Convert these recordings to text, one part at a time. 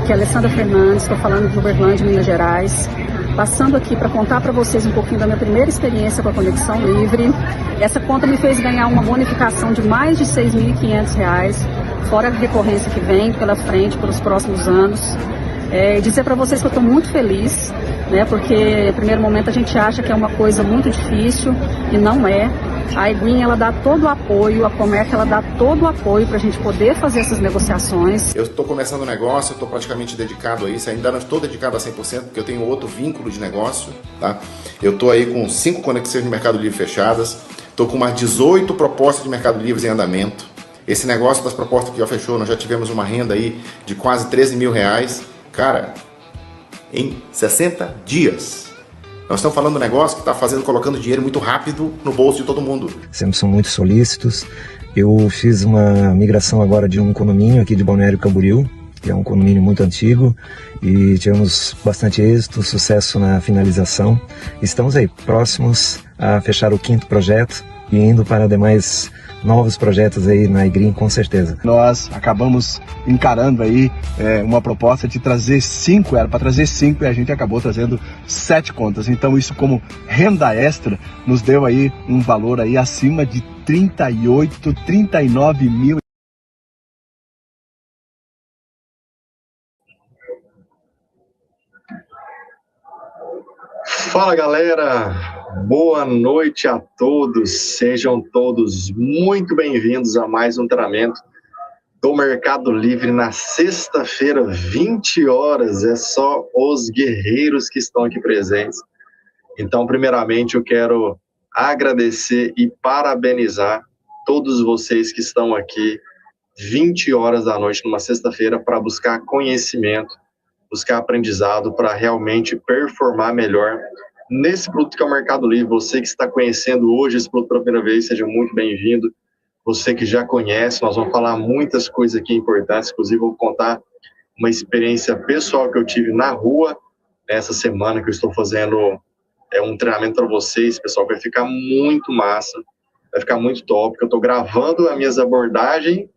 Aqui é a Alessandra Fernandes, estou falando de Uberlândia, Minas Gerais. Passando aqui para contar para vocês um pouquinho da minha primeira experiência com a Conexão Livre. Essa conta me fez ganhar uma bonificação de mais de R$ 6.500, fora a recorrência que vem pela frente, pelos próximos anos. Dizer para vocês que eu estou muito feliz, né, porque no primeiro momento a gente acha que é uma coisa muito difícil e não é. A iGreen, ela dá todo o apoio, a Comerc, ela dá todo o apoio para a gente poder fazer essas negociações. Eu estou começando o negócio, eu estou praticamente dedicado a isso, ainda não estou dedicado a 100%, porque eu tenho outro vínculo de negócio, tá? Eu estou aí com 5 conexões de Mercado Livre fechadas, estou com umas 18 propostas de Mercado Livre em andamento. Esse negócio das propostas que já fechou, nós já tivemos uma renda aí de quase R$ 13 mil. Cara, em 60 dias. Nós estamos falando de um negócio que está colocando dinheiro muito rápido no bolso de todo mundo. Sempre são muito solícitos. Eu fiz uma migração agora de um condomínio aqui de Balneário Camboriú, que é um condomínio muito antigo, e tivemos bastante êxito, sucesso na finalização. Estamos aí próximos a fechar o 5º projeto e indo para demais novos projetos aí na iGreen, com certeza. Nós acabamos encarando aí uma proposta de trazer 5, era para trazer 5 e a gente acabou trazendo 7 contas. Então isso, como renda extra, nos deu aí um valor aí acima de 38, 39 mil. Fala galera, boa noite a todos, sejam todos muito bem-vindos a mais um treinamento do Mercado Livre na sexta-feira, 20 horas, é só os guerreiros que estão aqui presentes. Então, primeiramente, eu quero agradecer e parabenizar todos vocês que estão aqui 20 horas da noite numa sexta-feira para buscar conhecimento, buscar aprendizado para realmente performar melhor nesse produto que é o Mercado Livre. Você que está conhecendo hoje esse produto pela primeira vez, seja muito bem-vindo. Você que já conhece, nós vamos falar muitas coisas aqui importantes, inclusive vou contar uma experiência pessoal que eu tive na rua essa semana, que eu estou fazendo um treinamento para vocês, pessoal, vai ficar muito massa, vai ficar muito top, porque eu estou gravando as minhas abordagens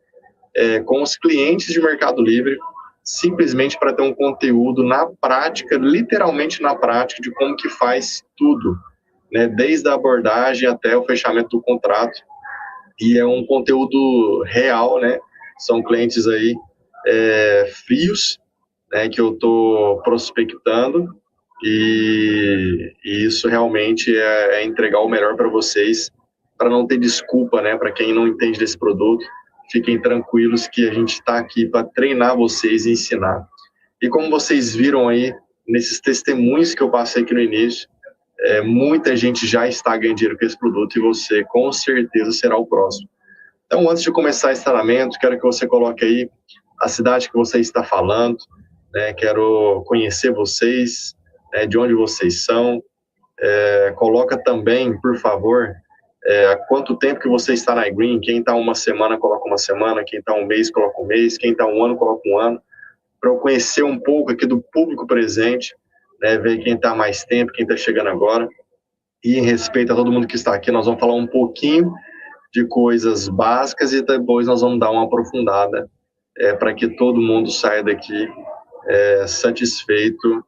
com os clientes de Mercado Livre, simplesmente para ter um conteúdo na prática, literalmente na prática, de como que faz tudo, né? Desde a abordagem até o fechamento do contrato. E é um conteúdo real, né? São clientes aí frios, né, que eu estou prospectando, e isso realmente é entregar o melhor para vocês, para não ter desculpa, né? Para quem não entende desse produto, fiquem tranquilos que a gente está aqui para treinar vocês e ensinar. E como vocês viram aí, nesses testemunhos que eu passei aqui no início, muita gente já está ganhando dinheiro com esse produto e você, com certeza, será o próximo. Então, antes de começar esse treinamento, quero que você coloque aí a cidade que você está falando, né? Quero conhecer vocês, de onde vocês são. Coloca também, por favor, há quanto tempo que você está na iGreen. Quem está uma semana, coloca uma semana. Quem está um mês, coloca um mês. Quem está um ano, coloca um ano. Para eu conhecer um pouco aqui do público presente, né, ver quem está há mais tempo, quem está chegando agora. E em respeito a todo mundo que está aqui, nós vamos falar um pouquinho de coisas básicas e depois nós vamos dar uma aprofundada para que todo mundo saia daqui satisfeito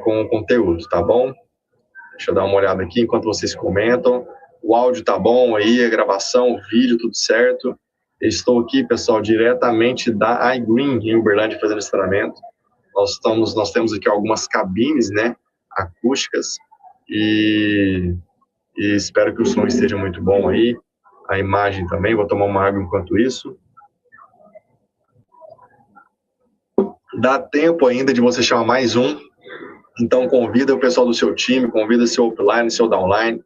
com o conteúdo, tá bom? Deixa eu dar uma olhada aqui enquanto vocês comentam. O áudio tá bom aí, a gravação, o vídeo, tudo certo. Estou aqui, pessoal, diretamente da iGreen, em Uberlândia, fazendo esse treinamento. Nós temos aqui algumas cabines, né, acústicas, e espero que o som esteja muito bom aí, a imagem também. Vou tomar uma água enquanto isso. Dá tempo ainda de você chamar mais um, então convida o pessoal do seu time, convida seu upline, seu downline,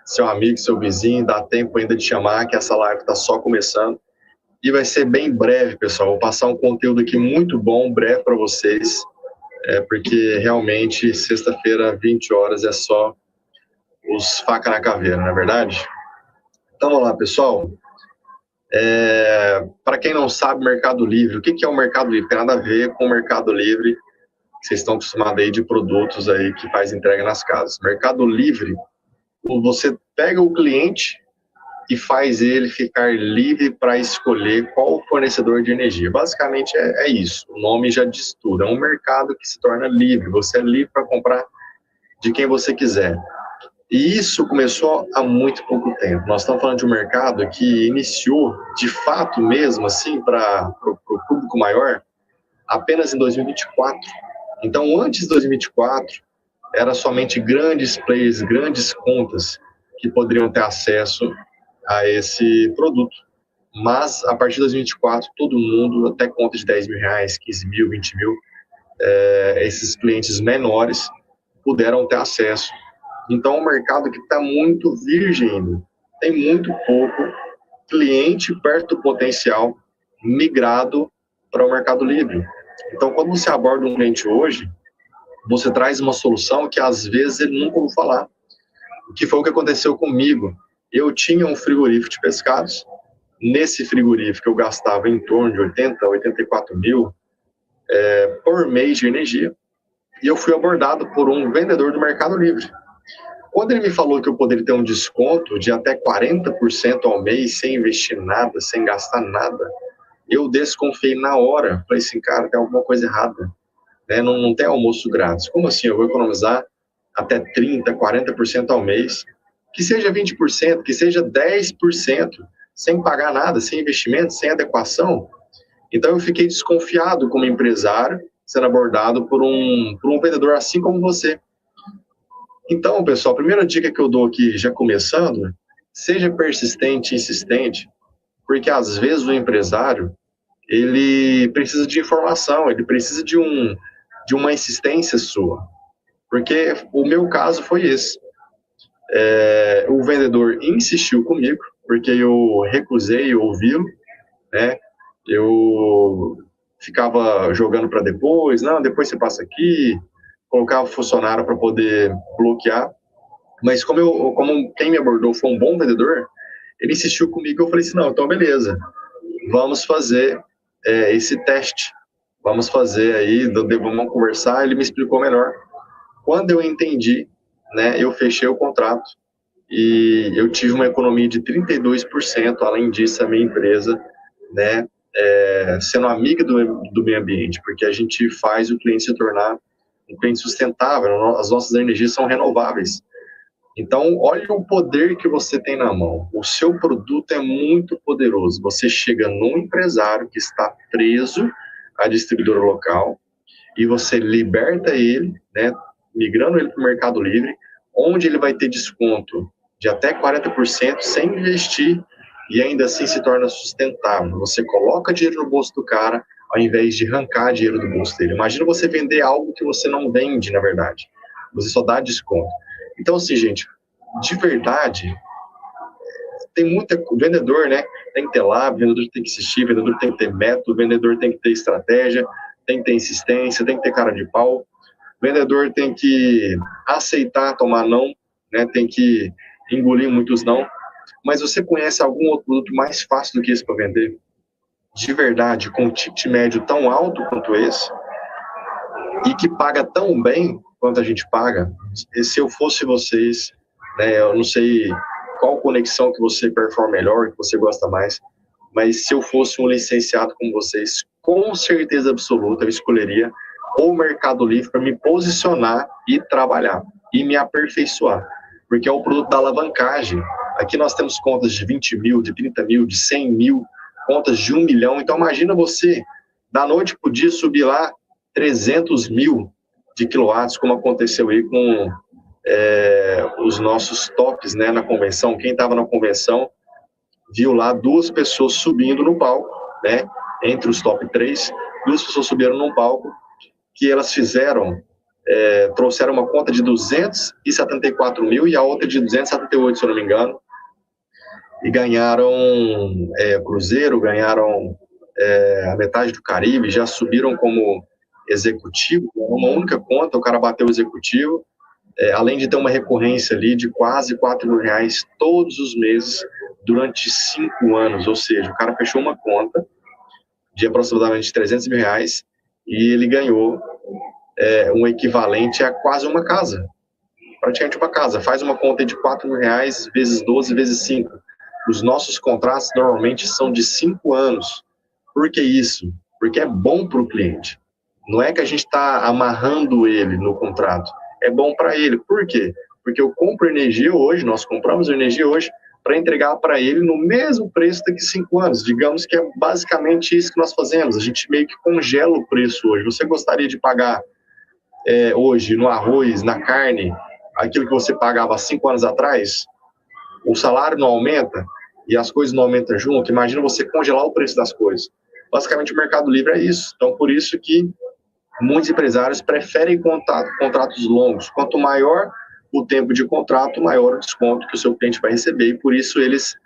seu amigo, seu vizinho. Dá tempo ainda de chamar, que essa live está só começando. E vai ser bem breve, pessoal. Vou passar um conteúdo aqui muito bom, breve para vocês, porque realmente sexta-feira, 20 horas, é só os faca na caveira, não é verdade? Então vamos lá, pessoal. Para quem não sabe, Mercado Livre, o que é o Mercado Livre? Tem nada a ver com o Mercado Livre que vocês estão acostumados aí de produtos aí que faz entrega nas casas. Mercado Livre, você pega o cliente e faz ele ficar livre para escolher qual fornecedor de energia. Basicamente é isso, o nome já diz tudo, é um mercado que se torna livre, você é livre para comprar de quem você quiser. E isso começou há muito pouco tempo. Nós estamos falando de um mercado que iniciou, de fato mesmo, assim, para o público maior, apenas em 2024. Então, antes de 2024, era somente grandes players, grandes contas que poderiam ter acesso a esse produto. Mas, a partir de 2024, todo mundo, até conta de 10 mil reais, 15 mil, 20 mil, esses clientes menores puderam ter acesso. Então, é um mercado que está muito virgem ainda. Tem muito pouco cliente perto do potencial migrado para o Mercado Livre. Então, quando você aborda um cliente hoje, você traz uma solução que às vezes ele nunca ouviu falar. Que foi o que aconteceu comigo. Eu tinha um frigorífico de pescados. Nesse frigorífico eu gastava em torno de 80, 84 mil por mês de energia. E eu fui abordado por um vendedor do Mercado Livre. Quando ele me falou que eu poderia ter um desconto de até 40% ao mês, sem investir nada, sem gastar nada, eu desconfiei na hora. Falei assim, cara, tem alguma coisa errada. Né? Não tem almoço grátis. Como assim? Eu vou economizar até 30%, 40% ao mês? Que seja 20%, que seja 10%, sem pagar nada, sem investimento, sem adequação. Então eu fiquei desconfiado como empresário, sendo abordado por um vendedor assim como você. Então, pessoal, a primeira dica que eu dou aqui, já começando, seja persistente e insistente, porque às vezes o empresário, ele precisa de informação, ele precisa de uma insistência sua. Porque o meu caso foi esse. O vendedor insistiu comigo, porque eu recusei ouvi-lo, né? Eu ficava jogando para depois, não, depois você passa aqui, colocava funcionário para poder bloquear, mas como quem me abordou foi um bom vendedor, ele insistiu comigo, eu falei assim, não, então beleza, vamos fazer esse teste, vamos fazer aí, vamos conversar, ele me explicou melhor. Quando eu entendi, né, eu fechei o contrato e eu tive uma economia de 32%, além disso a minha empresa, né, sendo amiga do meio ambiente, porque a gente faz o cliente se tornar um cliente sustentável, as nossas energias são renováveis. Então, olha o poder que você tem na mão. O seu produto é muito poderoso. Você chega num empresário que está preso à distribuidora local e você liberta ele, né, migrando ele para o Mercado Livre, onde ele vai ter desconto de até 40% sem investir e ainda assim se torna sustentável. Você coloca dinheiro no bolso do cara ao invés de arrancar dinheiro do bolso dele. Imagina você vender algo que você não vende, na verdade. Você só dá desconto. Então, assim, gente, de verdade, tem muita... O vendedor, né, tem que ter lábio, o vendedor tem que insistir, o vendedor tem que ter método, o vendedor tem que ter estratégia, tem que ter insistência, tem que ter cara de pau. O vendedor tem que aceitar tomar não, né, tem que engolir muitos não. Mas você conhece algum outro produto mais fácil do que esse para vender? De verdade, com um ticket médio tão alto quanto esse, e que paga tão bem quanto a gente paga. E se eu fosse vocês, né, eu não sei qual conexão que você performa melhor, que você gosta mais, mas se eu fosse um licenciado como vocês, com certeza absoluta eu escolheria o Mercado Livre para me posicionar e trabalhar, e me aperfeiçoar, porque é o produto da alavancagem. Aqui nós temos contas de 20 mil, de 30 mil, de 100 mil, contas de 1 milhão. Então, imagina você, da noite para o dia, subir lá 300 mil de quilowatts, como aconteceu aí com os nossos tops, né, na convenção. Quem estava na convenção viu lá 2 pessoas subindo no palco, né, entre os top 3, 2 pessoas subiram no palco, que elas fizeram, trouxeram uma conta de 274 mil e a outra de 278, se eu não me engano, e ganharam cruzeiro, ganharam a metade do Caribe, já subiram como executivo, uma única conta, o cara bateu o executivo, além de ter uma recorrência ali de quase 4 mil reais todos os meses, durante 5 anos, ou seja, o cara fechou uma conta de aproximadamente 300 mil reais e ele ganhou um equivalente a quase uma casa, praticamente uma casa. Faz uma conta de 4 mil reais vezes 12 vezes 5, Os nossos contratos normalmente são de 5 anos. Por que isso? Porque é bom para o cliente. Não é que a gente está amarrando ele no contrato. É bom para ele. Por quê? Porque eu compro energia hoje, nós compramos energia hoje para entregar para ele no mesmo preço daqui a 5 anos. Digamos que é basicamente isso que nós fazemos. A gente meio que congela o preço hoje. Você gostaria de pagar hoje no arroz, na carne, aquilo que você pagava há 5 anos atrás? O salário não aumenta e as coisas não aumentam junto. Imagina você congelar o preço das coisas. Basicamente o Mercado Livre é isso. Então, por isso que muitos empresários preferem contratos longos. Quanto maior o tempo de contrato, maior o desconto que o seu cliente vai receber, e por isso eles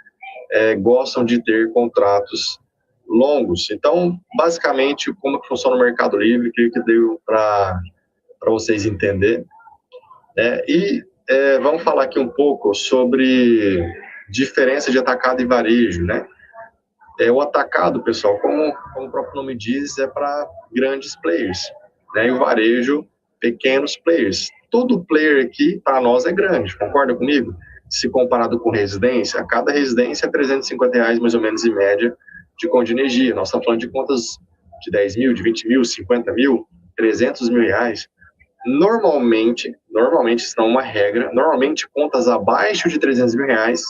gostam de ter contratos longos. Então, basicamente, como que funciona o Mercado Livre, creio que deu para vocês entenderem. Vamos falar aqui um pouco sobre diferença de atacado e varejo, né? O atacado, pessoal, como o próprio nome diz, é para grandes players, né? E o varejo, pequenos players. Todo player aqui, para nós, é grande, concorda comigo? Se comparado com residência, cada residência é R$350, mais ou menos, em média, de conta de energia. Nós estamos falando de contas de 10 mil, de 20 mil, 50 mil, 300 mil reais. Normalmente, isso não é uma regra, normalmente contas abaixo de 300 mil reais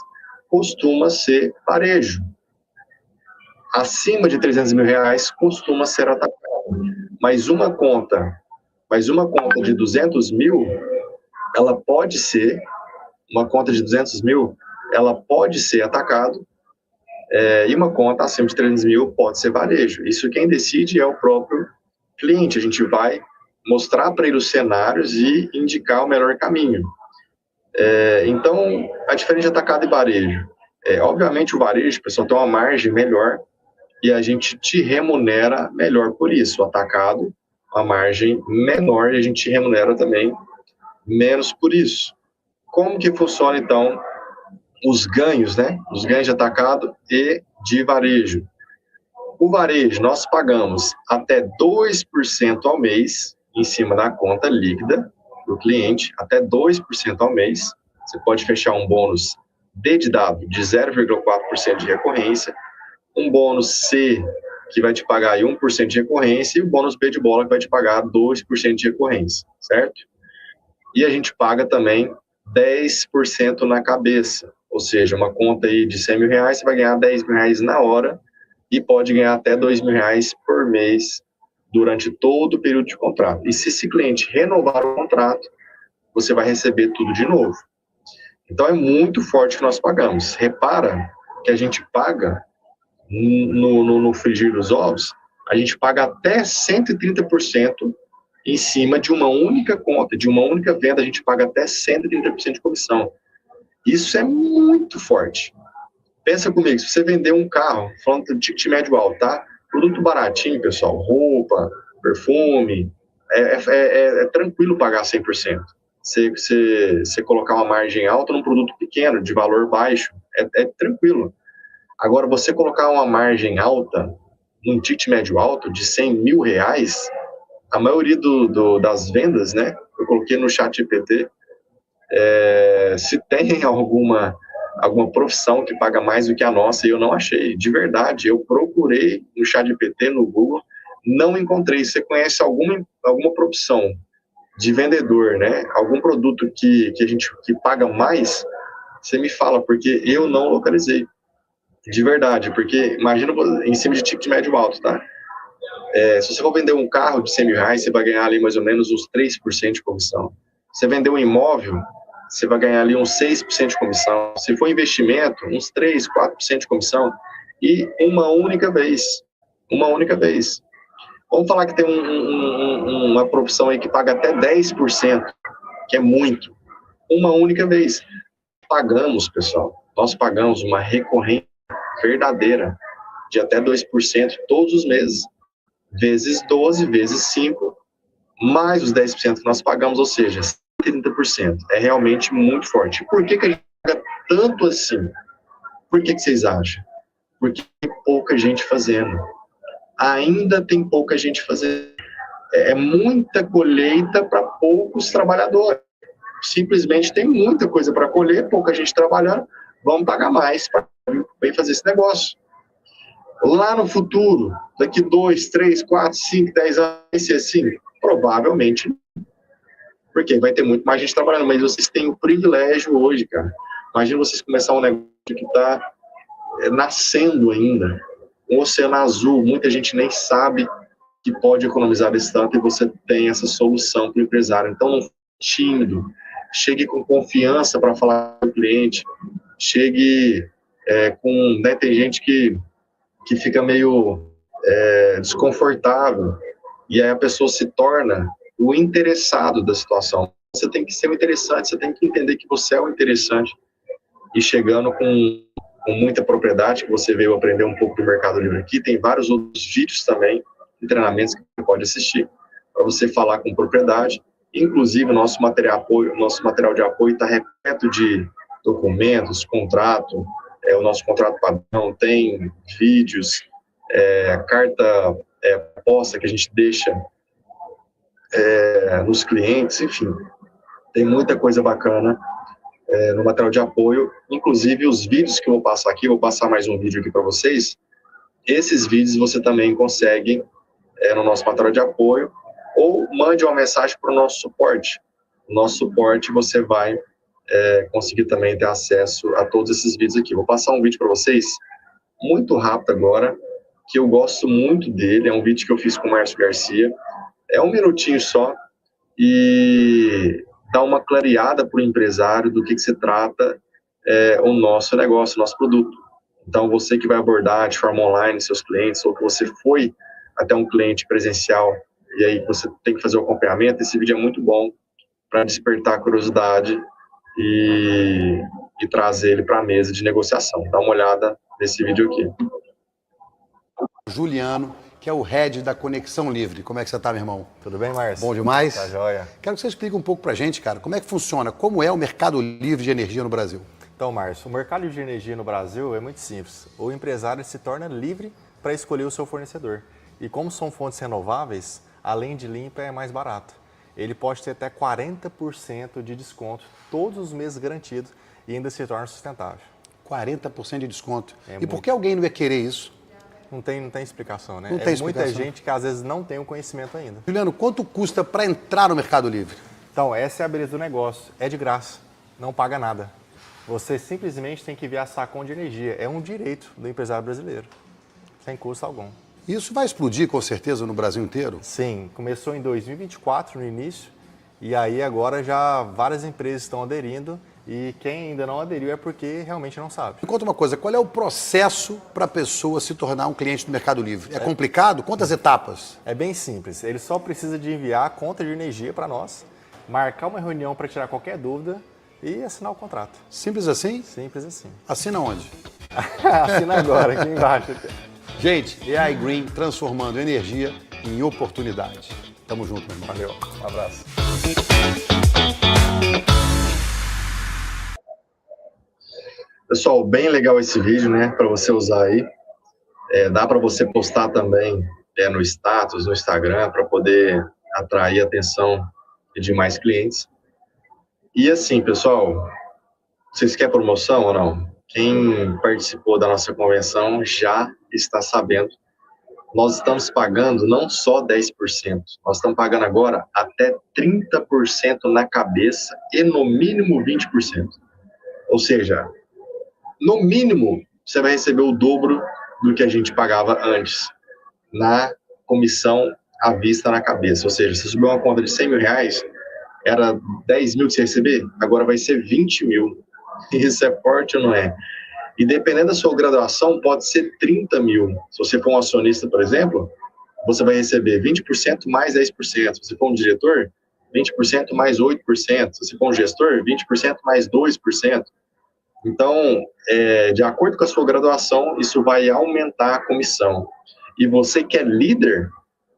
costuma ser varejo. Acima de 300 mil reais costuma ser atacado. Mas uma conta de 200 mil, ela pode ser, ela pode ser atacado, e uma conta acima de 300 mil pode ser varejo. Isso quem decide é o próprio cliente. A gente vai mostrar para ele os cenários e indicar o melhor caminho. Então, a diferença de atacado e varejo. Obviamente, o varejo, pessoal, tem uma margem melhor e a gente te remunera melhor por isso. O atacado, a margem menor, e a gente te remunera também menos por isso. Como que funciona, então, os ganhos, né? Os ganhos de atacado e de varejo. O varejo, nós pagamos até 2% ao mês em cima da conta líquida do cliente, até 2% ao mês. Você pode fechar um bônus D de dado de 0,4% de recorrência, um bônus C que vai te pagar aí 1% de recorrência e o bônus B de bola que vai te pagar 2% de recorrência, certo? E a gente paga também 10% na cabeça, ou seja, uma conta aí de 100 mil reais, você vai ganhar 10 mil reais na hora e pode ganhar até 2 mil reais por mês durante todo o período de contrato. E se esse cliente renovar o contrato, você vai receber tudo de novo. Então é muito forte que nós pagamos. Repara que a gente paga no frigir dos ovos, a gente paga até 130% em cima de uma única conta, de uma única venda, a gente paga até 130% de comissão. Isso é muito forte. Pensa comigo, se você vender um carro, falando de ticket médio alto, tá? Produto baratinho, pessoal, roupa, perfume, é tranquilo pagar 100%. Você colocar uma margem alta num produto pequeno, de valor baixo, é tranquilo. Agora, você colocar uma margem alta num ticket médio alto de 100 mil reais, a maioria das vendas, né? Eu coloquei no ChatGPT, se tem alguma profissão que paga mais do que a nossa, e eu não achei. De verdade, eu procurei no ChatGPT, no Google, não encontrei. Você conhece alguma profissão de vendedor, né? Algum produto que paga mais? Você me fala, porque eu não localizei. De verdade, porque imagina em cima de ticket médio alto, tá? Se você for vender um carro de 100 mil reais, você vai ganhar ali mais ou menos uns 3% de comissão. Se você vender um imóvel, você vai ganhar ali uns 6% de comissão. Se for investimento, uns 3%, 4% de comissão. E uma única vez. Vamos falar que tem uma profissão aí que paga até 10%, que é muito. Uma única vez. Pagamos, pessoal. Nós pagamos uma recorrência verdadeira de até 2% todos os meses. Vezes 12, vezes 5, mais os 10% que nós pagamos, ou seja, 30%. É realmente muito forte. Por que a gente paga tanto assim? Por que vocês acham? Porque tem pouca gente fazendo. Ainda tem pouca gente fazendo. É muita colheita para poucos trabalhadores. Simplesmente tem muita coisa para colher, pouca gente trabalhando, vamos pagar mais para vir vem fazer esse negócio. Lá no futuro, daqui 2, 3, 4, 5, 10 anos, vai ser assim? Provavelmente. Porque vai ter muito mais gente trabalhando, mas vocês têm o privilégio hoje, cara. Imagina vocês começar um negócio que está nascendo ainda. Um oceano azul, muita gente nem sabe que pode economizar esse tanto e você tem essa solução para o empresário. Então, não fique tímido, chegue com confiança para falar com o cliente, chegue com... Né, tem gente que fica meio desconfortável e aí a pessoa se torna o interessado da situação. Você tem que ser o interessante, você tem que entender que você é o interessante e chegando com muita propriedade, que você veio aprender um pouco do Mercado Livre aqui, tem vários outros vídeos também, de treinamentos que você pode assistir, para você falar com propriedade. Inclusive, o nosso material de apoio está repleto de documentos, contrato, o nosso contrato padrão, tem vídeos, carta posta que a gente deixa nos clientes, enfim, tem muita coisa bacana no material de apoio, inclusive os vídeos que eu vou passar aqui, eu vou passar mais um vídeo aqui para vocês, esses vídeos você também consegue no nosso material de apoio, ou mande uma mensagem para o nosso suporte. No nosso suporte você vai conseguir também ter acesso a todos esses vídeos aqui. Vou passar um vídeo para vocês, muito rápido agora, que eu gosto muito dele, é um vídeo que eu fiz com o Márcio Garcia, é um minutinho só, e dá uma clareada para o empresário do que se trata o nosso negócio, o nosso produto. Então, você que vai abordar de forma online seus clientes, ou que você foi até um cliente presencial, e aí você tem que fazer o acompanhamento, esse vídeo é muito bom para despertar a curiosidade e trazer ele para a mesa de negociação. Dá uma olhada nesse vídeo aqui. Juliano, que é o head da Conexão Livre. Como é que você está, meu irmão? Tudo bem, Márcio? Bom demais? Tá joia. Quero que você explique um pouco pra gente, cara, como é que funciona, como é o mercado livre de energia no Brasil? Então, Márcio, o mercado livre de energia no Brasil é muito simples. O empresário se torna livre para escolher o seu fornecedor. E como são fontes renováveis, além de limpa, é mais barato. Ele pode ter até 40% de desconto, todos os meses garantido, e ainda se torna sustentável. 40% de desconto. E por que alguém não ia querer isso? Não tem explicação, né? Não tem muita explicação. gente que às vezes não tem o conhecimento ainda. Juliano, quanto custa para entrar no Mercado Livre? Então, essa é a beleza do negócio. É de graça, não paga nada. Você simplesmente tem que enviar sacão de energia. É um direito do empresário brasileiro, sem custo algum. Isso vai explodir com certeza no Brasil inteiro? Sim, começou em 2024 no início, e aí agora já várias empresas estão aderindo, e quem ainda não aderiu é porque realmente não sabe. Me conta uma coisa, qual é o processo para a pessoa se tornar um cliente do Mercado Livre? É complicado? Quantas etapas? É bem simples, ele só precisa de enviar a conta de energia para nós, marcar uma reunião para tirar qualquer dúvida e assinar o contrato. Simples assim? Simples assim. Assina onde? Assina agora, aqui embaixo. Gente, AI Green transformando energia em oportunidade. Tamo junto, meu irmão. Valeu, um abraço. Pessoal, bem legal esse vídeo, né, para você usar aí. Dá para você postar também no status, no Instagram, para poder atrair a atenção de mais clientes. E assim, pessoal, vocês querem promoção ou não? Quem participou da nossa convenção já está sabendo. Nós estamos pagando não só 10%, nós estamos pagando agora até 30% na cabeça e no mínimo 20%. Ou seja, no mínimo você vai receber o dobro do que a gente pagava antes na comissão à vista na cabeça. Ou seja, se subir uma conta de 100 mil reais, era 10 mil que você receber, agora vai ser 20 mil. Isso é forte ou não é? E dependendo da sua graduação, pode ser 30 mil. Se você for um acionista, por exemplo, você vai receber 20% mais 10%. Se você for um diretor, 20% mais 8%. Se você for um gestor, 20% mais 2%. Então, de acordo com a sua graduação, isso vai aumentar a comissão. E você que é líder,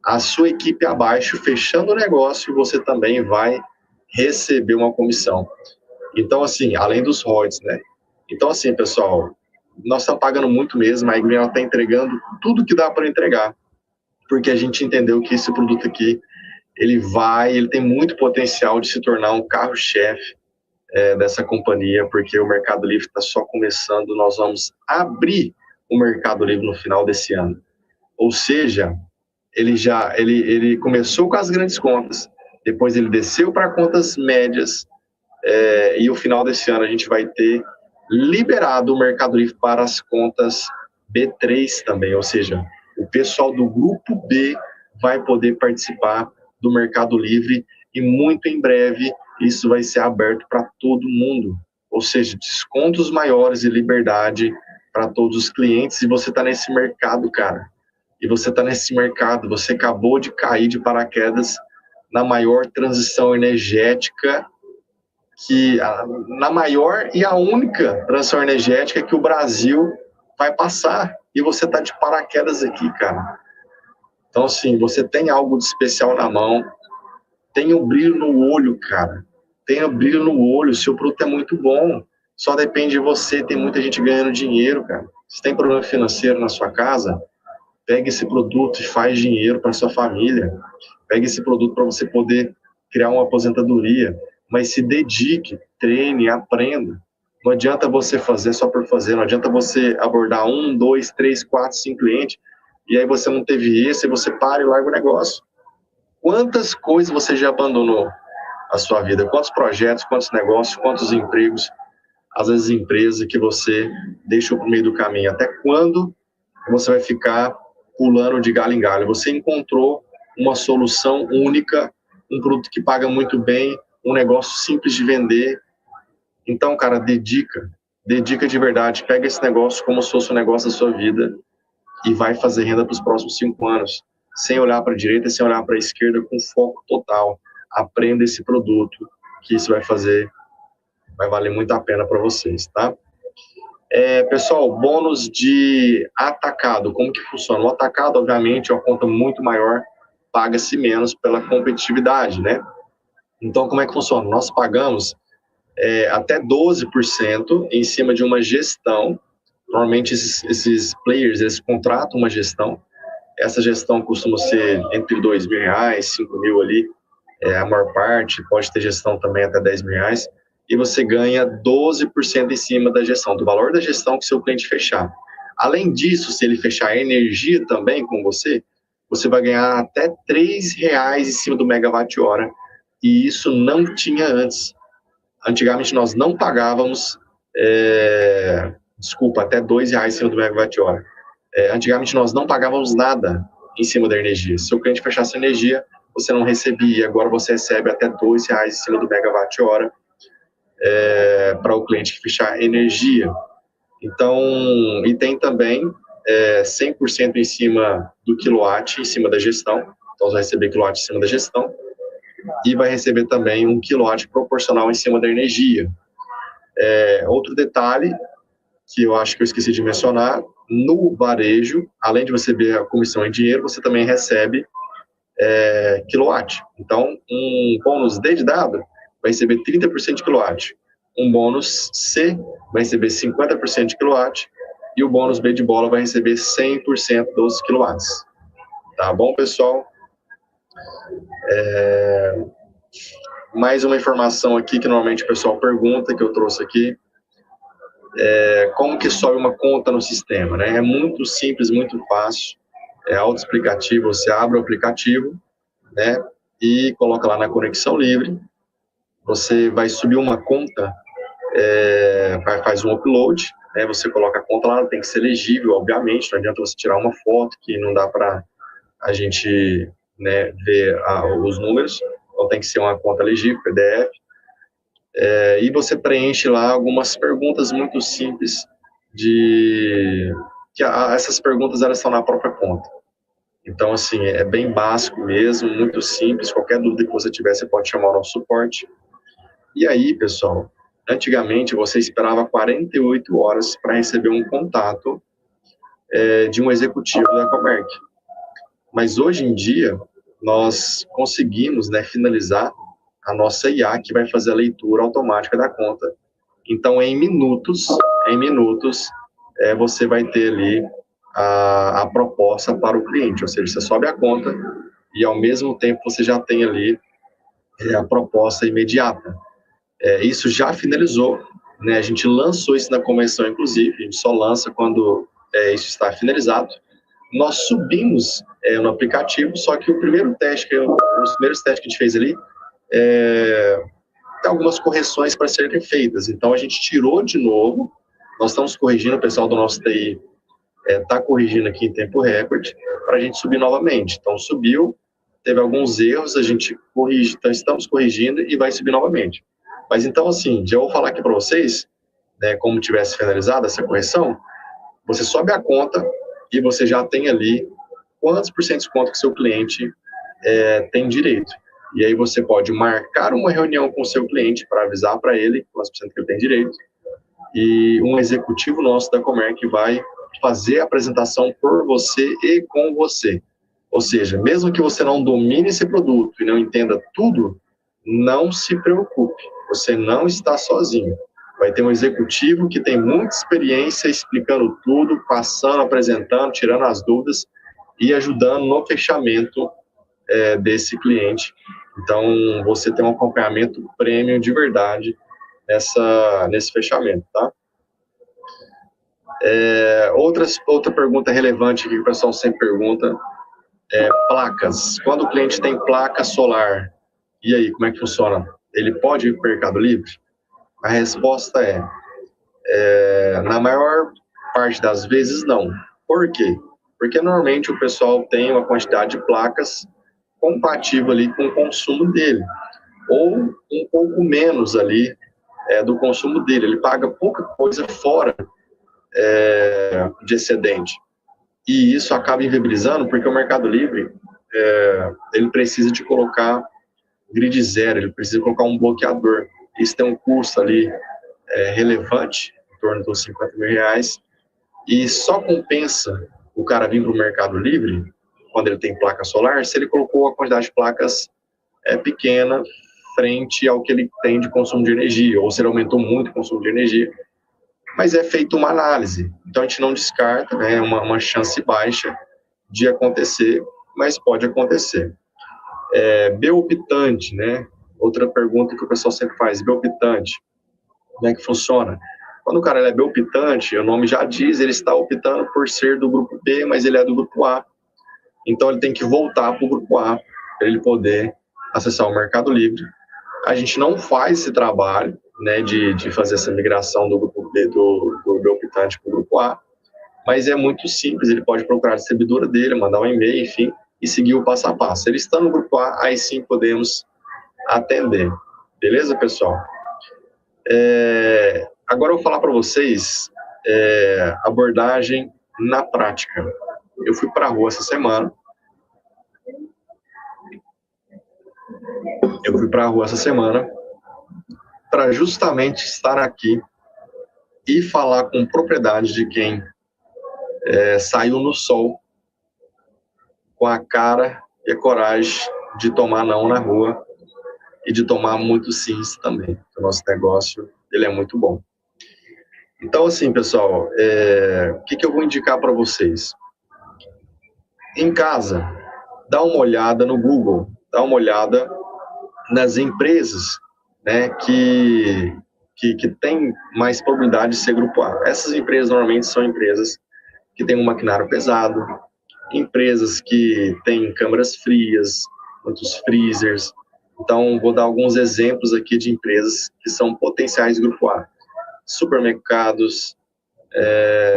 a sua equipe abaixo, fechando o negócio, você também vai receber uma comissão. Então, assim, além dos royalties, né? Então, assim, pessoal, nós estamos pagando muito mesmo, a Green está entregando tudo que dá para entregar, porque a gente entendeu que esse produto aqui, ele tem muito potencial de se tornar um carro-chefe dessa companhia, porque o Mercado Livre está só começando, nós vamos abrir o Mercado Livre no final desse ano. Ou seja, ele começou com as grandes contas, depois ele desceu para contas médias, e o final desse ano a gente vai ter liberado o Mercado Livre para as contas B3 também, ou seja, o pessoal do grupo B vai poder participar do Mercado Livre e muito em breve isso vai ser aberto para todo mundo, ou seja, descontos maiores e liberdade para todos os clientes. E você está nesse mercado, cara, e você está nesse mercado, você acabou de cair de paraquedas na maior transição energética, na maior e a única transição energética que o Brasil vai passar, e você está de paraquedas aqui, cara. Então, assim, você tem algo de especial na mão, tem um brilho no olho, cara, tem um brilho no olho, seu produto é muito bom, só depende de você, tem muita gente ganhando dinheiro, cara. Se tem problema financeiro na sua casa, pega esse produto e faz dinheiro para sua família, pega esse produto para você poder criar uma aposentadoria, mas se dedique, treine, aprenda. Não adianta você fazer só por fazer, não adianta você abordar 1, 2, 3, 4, 5 clientes, e aí você não teve esse, e você para e larga o negócio. Quantas coisas você já abandonou na sua vida? Quantos projetos, quantos negócios, quantos empregos, às vezes empresas que você deixou para o meio do caminho? Até quando você vai ficar pulando de galho em galho? Você encontrou uma solução única, um produto que paga muito bem, um negócio simples de vender. Então, cara, dedica de verdade, pega esse negócio como se fosse um negócio da sua vida e vai fazer renda para os próximos 5 anos, sem olhar para a direita, sem olhar para a esquerda, com foco total. Aprenda esse produto, que isso vai valer muito a pena para vocês, tá? Pessoal, bônus de atacado, como que funciona? O atacado, obviamente, é uma conta muito maior, paga-se menos pela competitividade, né? Então, como é que funciona? Nós pagamos até 12% em cima de uma gestão. Normalmente, esses players, eles contratam uma gestão. Essa gestão costuma ser entre R$2.000, R$5.000 ali, a maior parte. Pode ter gestão também até R$10.000. E você ganha 12% em cima da gestão, do valor da gestão que seu cliente fechar. Além disso, se ele fechar energia também com você, você vai ganhar até R$3 em cima do megawatt-hora. E isso não tinha antes. Antigamente nós não pagávamos, até R$2 em cima do megawatt-hora. Antigamente nós não pagávamos nada em cima da energia. Se o cliente fechasse a energia, você não recebia. Agora você recebe até R$2 em cima do megawatt-hora para o cliente que fechar energia. Então, e tem também 100% em cima do quilowatt, em cima da gestão. Então, você vai receber quilowatt em cima da gestão. E vai receber também 1 quilowatt proporcional em cima da energia. Outro detalhe, que eu acho que eu esqueci de mencionar, no varejo, além de você receber a comissão em dinheiro, você também recebe quilowatt. Então, um bônus D de dado vai receber 30% de quilowatt. Um bônus C vai receber 50% de quilowatt. E o bônus B de bola vai receber 100% dos quilowatts. Tá bom, pessoal? Mais uma informação aqui que normalmente o pessoal pergunta, que eu trouxe aqui. Como que sobe uma conta no sistema, né? É muito simples, muito fácil. É autoexplicativo. Você abre o aplicativo, né? E coloca lá na Conexão Livre. Você vai subir uma conta, faz um upload, né? Você coloca a conta lá, tem que ser legível, obviamente. Não adianta você tirar uma foto que não dá para a gente, né, ver os números. Então tem que ser uma conta legível, PDF. E você preenche lá algumas perguntas muito simples essas perguntas elas estão na própria conta. Então, assim, é bem básico mesmo, muito simples. Qualquer dúvida que você tiver, você pode chamar o nosso suporte. E aí, pessoal, antigamente você esperava 48 horas para receber um contato de um executivo da Comerc. Mas hoje em dia, nós conseguimos, né, finalizar a nossa IA, que vai fazer a leitura automática da conta. Então, em minutos, você vai ter ali a proposta para o cliente, ou seja, você sobe a conta e, ao mesmo tempo, você já tem ali a proposta imediata. Isso já finalizou, né? A gente lançou isso na convenção, inclusive, a gente só lança quando isso está finalizado. Nós subimos no aplicativo, só que o primeiro teste, os primeiros testes que a gente fez ali, tem algumas correções para serem feitas. Então, a gente tirou de novo, nós estamos corrigindo, o pessoal do nosso TI está corrigindo aqui em tempo recorde, para a gente subir novamente. Então, subiu, teve alguns erros, a gente corrige, então estamos corrigindo e vai subir novamente. Mas então, assim, já vou falar aqui para vocês, né, como tivesse finalizado essa correção, você sobe a conta e você já tem ali quantos por cento de desconto que seu cliente tem direito. E aí você pode marcar uma reunião com o seu cliente para avisar para ele quantos por cento que ele tem direito. E um executivo nosso da Comerc vai fazer a apresentação por você e com você. Ou seja, mesmo que você não domine esse produto e não entenda tudo, não se preocupe, você não está sozinho. Vai ter um executivo que tem muita experiência explicando tudo, passando, apresentando, tirando as dúvidas e ajudando no fechamento desse cliente. Então, você tem um acompanhamento premium de verdade nesse fechamento, tá? Outra pergunta relevante que o pessoal sempre pergunta placas. Quando o cliente tem placa solar, e aí, como é que funciona? Ele pode ir para o Mercado Livre? A resposta na maior parte das vezes, não. Por quê? Porque normalmente o pessoal tem uma quantidade de placas compatível ali com o consumo dele, ou um pouco menos ali do consumo dele. Ele paga pouca coisa fora de excedente. E isso acaba inviabilizando, porque o Mercado Livre, ele precisa de colocar grid zero, ele precisa colocar um bloqueador. Isso tem um custo ali relevante, em torno dos R$50.000, e só compensa o cara vir para o Mercado Livre, quando ele tem placa solar, se ele colocou a quantidade de placas pequena frente ao que ele tem de consumo de energia, ou se ele aumentou muito o consumo de energia. Mas é feita uma análise, então a gente não descarta, né, uma chance baixa de acontecer, mas pode acontecer. Beoptante, né? Outra pergunta que o pessoal sempre faz, beoptante, como é que funciona? Quando o cara é beoptante, o nome já diz, ele está optando por ser do grupo B, mas ele é do grupo A. Então ele tem que voltar para o grupo A, para ele poder acessar o Mercado Livre. A gente não faz esse trabalho, né, de fazer essa migração do grupo B, do beoptante para o grupo A, mas é muito simples, ele pode procurar a distribuidora dele, mandar um e-mail, enfim, e seguir o passo a passo. Ele está no grupo A, aí sim podemos atender. Beleza, pessoal? Agora eu vou falar para vocês abordagem na prática. Eu fui para a rua essa semana. Para justamente estar aqui e falar com propriedade de quem saiu no sol com a cara e a coragem de tomar não na rua e de tomar muitos sims também. O nosso negócio, ele é muito bom. Então, assim, pessoal, o que eu vou indicar para vocês? Em casa, dá uma olhada no Google, dá uma olhada nas empresas, né, que tem mais probabilidade de ser grupo A. Essas empresas normalmente são empresas que têm um maquinário pesado, empresas que têm câmaras frias, muitos freezers. Então, vou dar alguns exemplos aqui de empresas que são potenciais grupo A. Supermercados,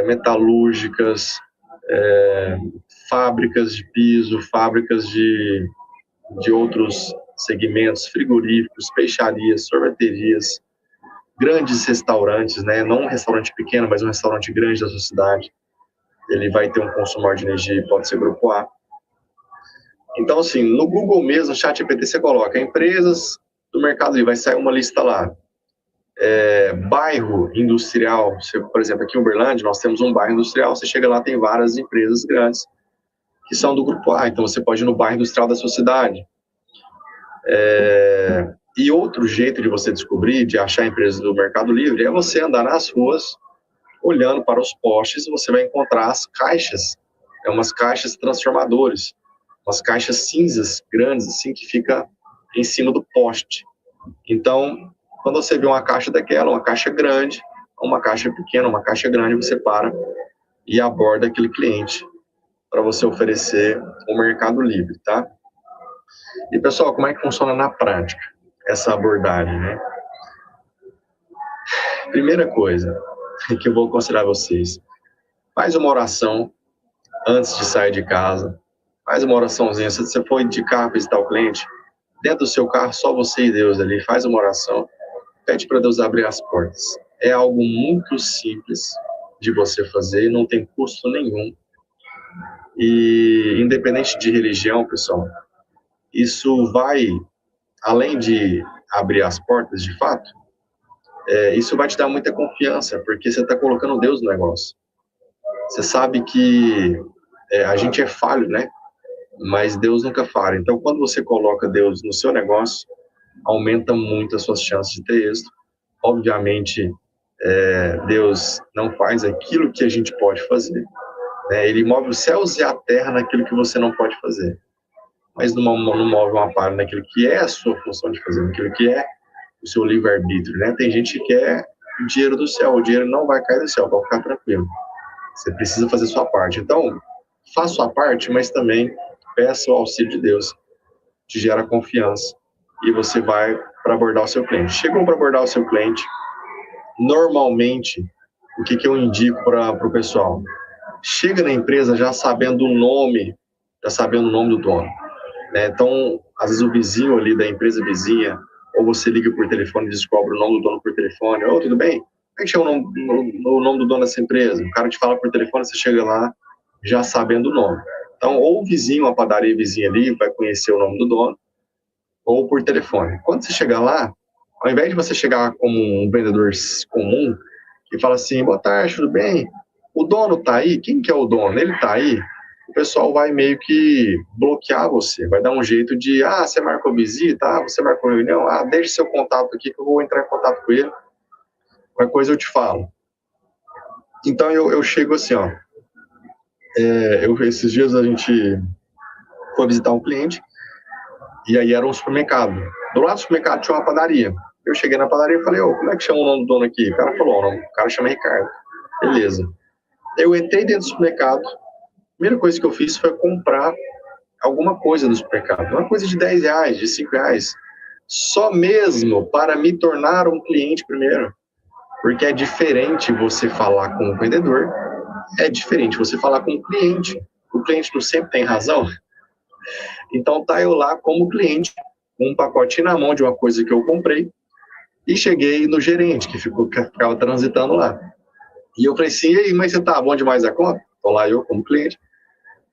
metalúrgicas, fábricas de piso, fábricas de outros segmentos, frigoríficos, peixarias, sorveterias, grandes restaurantes, né? Não um restaurante pequeno, mas um restaurante grande da sua cidade. Ele vai ter um consumo maior de energia e pode ser grupo A. Então, assim, no Google mesmo, no ChatGPT, você coloca empresas do Mercado Livre, vai sair uma lista lá. Bairro industrial, por exemplo, aqui em Uberlândia, nós temos um bairro industrial, você chega lá, tem várias empresas grandes que são do grupo A, então você pode ir no bairro industrial da sua cidade. E outro jeito de você descobrir, de achar empresas do Mercado Livre, é você andar nas ruas, olhando para os postes, você vai encontrar as caixas, umas caixas transformadores, umas caixas cinzas grandes, assim, que fica em cima do poste. Então, Quando você vê uma caixa daquela, uma caixa grande, uma caixa pequena, uma caixa grande, você para e aborda aquele cliente para você oferecer o Mercado Livre, tá? E, pessoal, como é que funciona na prática essa abordagem, né? Primeira coisa que eu vou aconselhar vocês, faz uma oração antes de sair de casa, faz uma oraçãozinha, se você for de carro visitar o cliente, dentro do seu carro, só você e Deus ali, faz uma oração, pede para Deus abrir as portas. É algo muito simples de você fazer, não tem custo nenhum. E independente de religião, pessoal, isso vai, além de abrir as portas de fato, isso vai te dar muita confiança, porque você está colocando Deus no negócio. Você sabe que a gente é falho, né? Mas Deus nunca falha. Então, quando você coloca Deus no seu negócio, aumenta muito as suas chances de ter êxito. Obviamente, Deus não faz aquilo que a gente pode fazer, né? Ele move os céus e a terra naquilo que você não pode fazer. Mas não move uma palha naquilo que é a sua função de fazer, naquilo que é o seu livre-arbítrio, né? Tem gente que quer o dinheiro do céu, o dinheiro não vai cair do céu, pode ficar tranquilo. Você precisa fazer sua parte. Então, faça sua parte, mas também peça o auxílio de Deus, te gera confiança, e você vai para abordar o seu cliente. Chegou para abordar o seu cliente, normalmente, o que eu indico para o pessoal? Chega na empresa já sabendo o nome do dono, né? Então, às vezes o vizinho ali da empresa vizinha, ou você liga por telefone e descobre o nome do dono por telefone. Ô, tudo bem? Como é que chama o nome do dono dessa empresa? O cara te fala por telefone, você chega lá já sabendo o nome. Então, ou o vizinho, a padaria vizinha ali, vai conhecer o nome do dono, ou por telefone. Quando você chegar lá, ao invés de você chegar como um vendedor comum, que fala assim, boa tarde, tudo bem? O dono tá aí? Quem que é o dono? Ele tá aí? O pessoal vai meio que bloquear você, vai dar um jeito de, você marcou visita, você marcou reunião, deixe seu contato aqui que eu vou entrar em contato com ele, qualquer coisa eu te falo. Então eu chego assim, ó, esses dias a gente foi visitar um cliente, e aí era um supermercado. Do lado do supermercado tinha uma padaria. Eu cheguei na padaria e falei, como é que chama o nome do dono aqui? O cara falou, o cara chama Ricardo. Beleza. Eu entrei dentro do supermercado, a primeira coisa que eu fiz foi comprar alguma coisa do supermercado. Uma coisa de R$10, de R$5. Só mesmo para me tornar um cliente primeiro. Porque é diferente você falar com o vendedor, é diferente você falar com o cliente. O cliente não sempre tem razão. Então tá eu lá como cliente, com um pacotinho na mão de uma coisa que eu comprei, e cheguei no gerente, que ficava transitando lá. E eu falei assim, e aí, mas você tá bom demais a conta? Tô lá eu como cliente.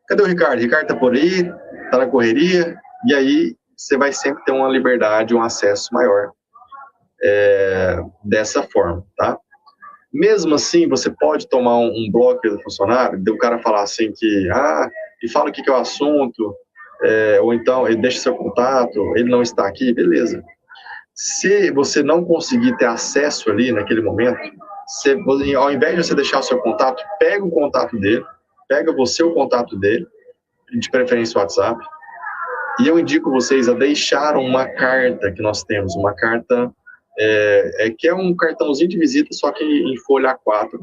Cadê o Ricardo? O Ricardo tá por aí, tá na correria, e aí você vai sempre ter uma liberdade, um acesso maior dessa forma, tá? Mesmo assim, você pode tomar um bloco do funcionário, de o cara falar assim que, e fala o que é o assunto, ou então ele deixa seu contato, ele não está aqui, beleza. Se você não conseguir ter acesso ali naquele momento, ao invés de você deixar o seu contato, pega o contato dele, pega você o contato dele, de preferência o WhatsApp, e eu indico vocês a deixar uma carta que nós temos, uma carta que é um cartãozinho de visita, só que em folha A4,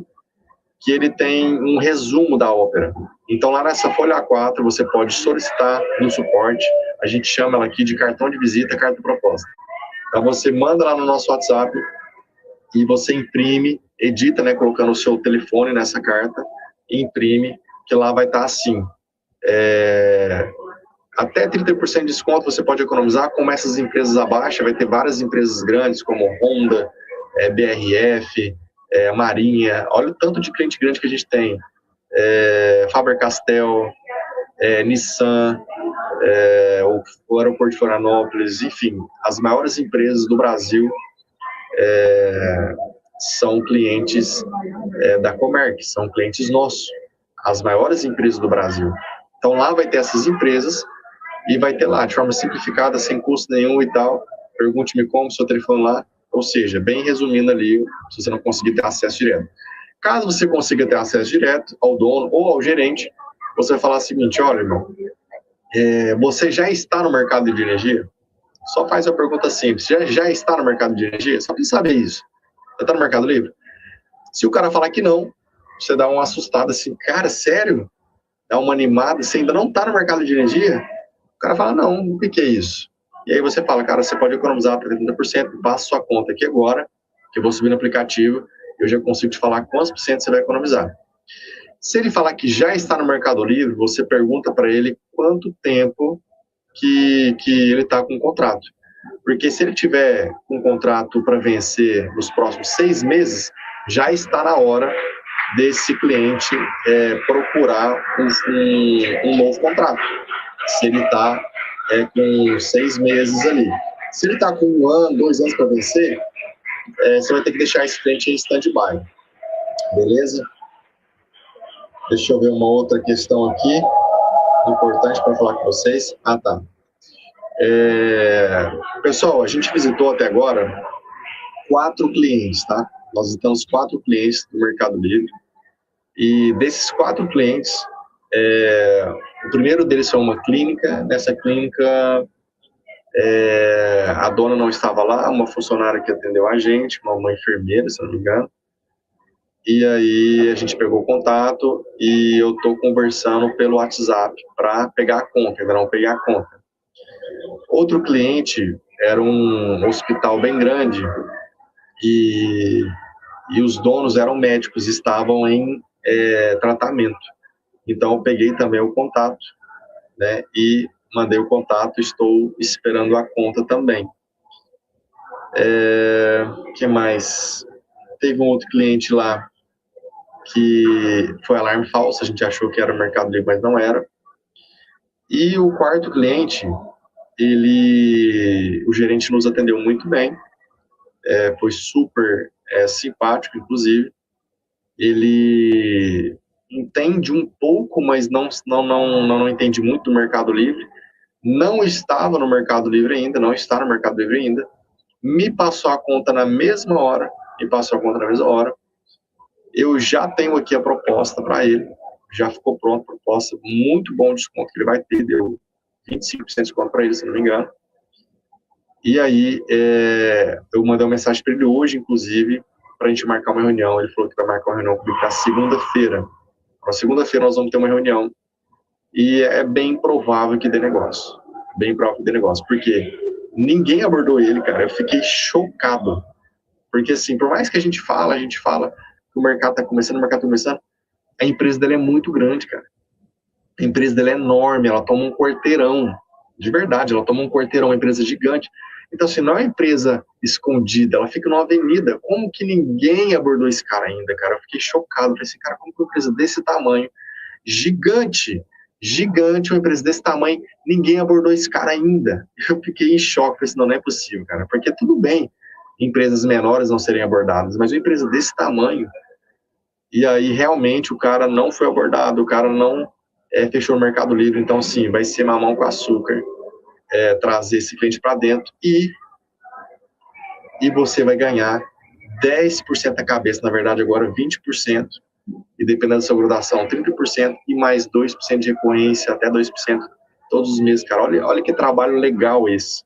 que ele tem um resumo da ópera. Então, lá nessa folha A4, você pode solicitar no suporte, a gente chama ela aqui de cartão de visita, carta proposta. Então, você manda lá no nosso WhatsApp e você imprime, edita, né, colocando o seu telefone nessa carta, e imprime, que lá vai estar assim. Até 30% de desconto você pode economizar, como essas empresas abaixo, vai ter várias empresas grandes, como Honda, BRF, Marinha, olha o tanto de cliente grande que a gente tem, Faber-Castell, Nissan, o aeroporto de Florianópolis, enfim, as maiores empresas do Brasil são clientes da Comerc, são clientes nossos, as maiores empresas do Brasil. Então lá vai ter essas empresas e vai ter lá, de forma simplificada, sem custo nenhum e tal, pergunte-me como, seu telefone lá, ou seja, bem resumindo ali, se você não conseguir ter acesso direto. Caso você consiga ter acesso direto ao dono ou ao gerente, você vai falar o seguinte, olha, irmão, você já está no mercado de energia? Só faz uma pergunta simples. Já está no mercado de energia? Só precisa saber isso. Já está no Mercado Livre? Se o cara falar que não, você dá uma assustada assim, cara, sério? Dá uma animada, você ainda não está no mercado de energia? O cara fala, não, o que é isso? E aí você fala, cara, você pode economizar até 30%, passa sua conta aqui agora, que eu vou subir no aplicativo, eu já consigo te falar quantos por cento você vai economizar. Se ele falar que já está no Mercado Livre, você pergunta para ele quanto tempo que ele está com o contrato. Porque se ele tiver um contrato para vencer nos próximos 6 meses, já está na hora desse cliente procurar um novo contrato. Se ele está com 6 meses ali. Se ele está com 1 ano, 2 anos para vencer, você vai ter que deixar esse cliente em stand-by. Beleza? Deixa eu ver uma outra questão aqui, importante para falar com vocês. Ah, tá. Pessoal, a gente visitou até agora 4 clientes, tá? Nós visitamos 4 clientes do Mercado Livre. E desses 4 clientes, o primeiro deles foi uma clínica. Nessa clínica, a dona não estava lá, uma funcionária que atendeu a gente, uma enfermeira, se não me engano. E aí a gente pegou o contato e eu estou conversando pelo WhatsApp para pegar a conta, ainda não peguei a conta. Outro cliente era um hospital bem grande e os donos eram médicos, estavam em tratamento. Então eu peguei também o contato, né, e mandei o contato, estou esperando a conta também. Que mais? Teve um outro cliente lá que foi alarme falso, a gente achou que era o Mercado Livre, mas não era. E o quarto cliente, o gerente nos atendeu muito bem, foi super simpático, inclusive. Ele entende um pouco, mas não entende muito do Mercado Livre. Não estava no Mercado Livre ainda, não está no Mercado Livre ainda. Me passou a conta na mesma hora, Eu já tenho aqui a proposta para ele, já ficou pronta a proposta, muito bom desconto que ele vai ter, deu 25% de desconto para ele, se não me engano. E aí, eu mandei uma mensagem para ele hoje, inclusive, para a gente marcar uma reunião. Ele falou que vai marcar uma reunião comigo para segunda-feira. Na segunda-feira nós vamos ter uma reunião e é bem provável que dê negócio. Bem provável que dê negócio, porque ninguém abordou ele, cara. Eu fiquei chocado. Porque, assim, por mais que a gente fala que o mercado está começando, a empresa dele é muito grande, cara. A empresa dele é enorme, ela toma um quarteirão. De verdade, ela toma um quarteirão, uma empresa gigante. Então, assim, não é uma empresa escondida, ela fica numa avenida. Como que ninguém abordou esse cara ainda, cara? Eu fiquei chocado. Falei assim, cara, como que uma empresa desse tamanho, gigante, uma empresa desse tamanho, ninguém abordou esse cara ainda? Eu fiquei em choque. Falei assim, não é possível, cara. Porque tudo bem empresas menores não serem abordadas, mas uma empresa desse tamanho, e aí realmente o cara não foi abordado, o cara não fechou o Mercado Livre. Então, sim, vai ser mamão com açúcar, trazer esse cliente para dentro e você vai ganhar 10% a cabeça, na verdade agora 20%, e dependendo da sua graduação, 30% e mais 2% de recorrência, até 2% todos os meses, cara. Olha que trabalho legal esse,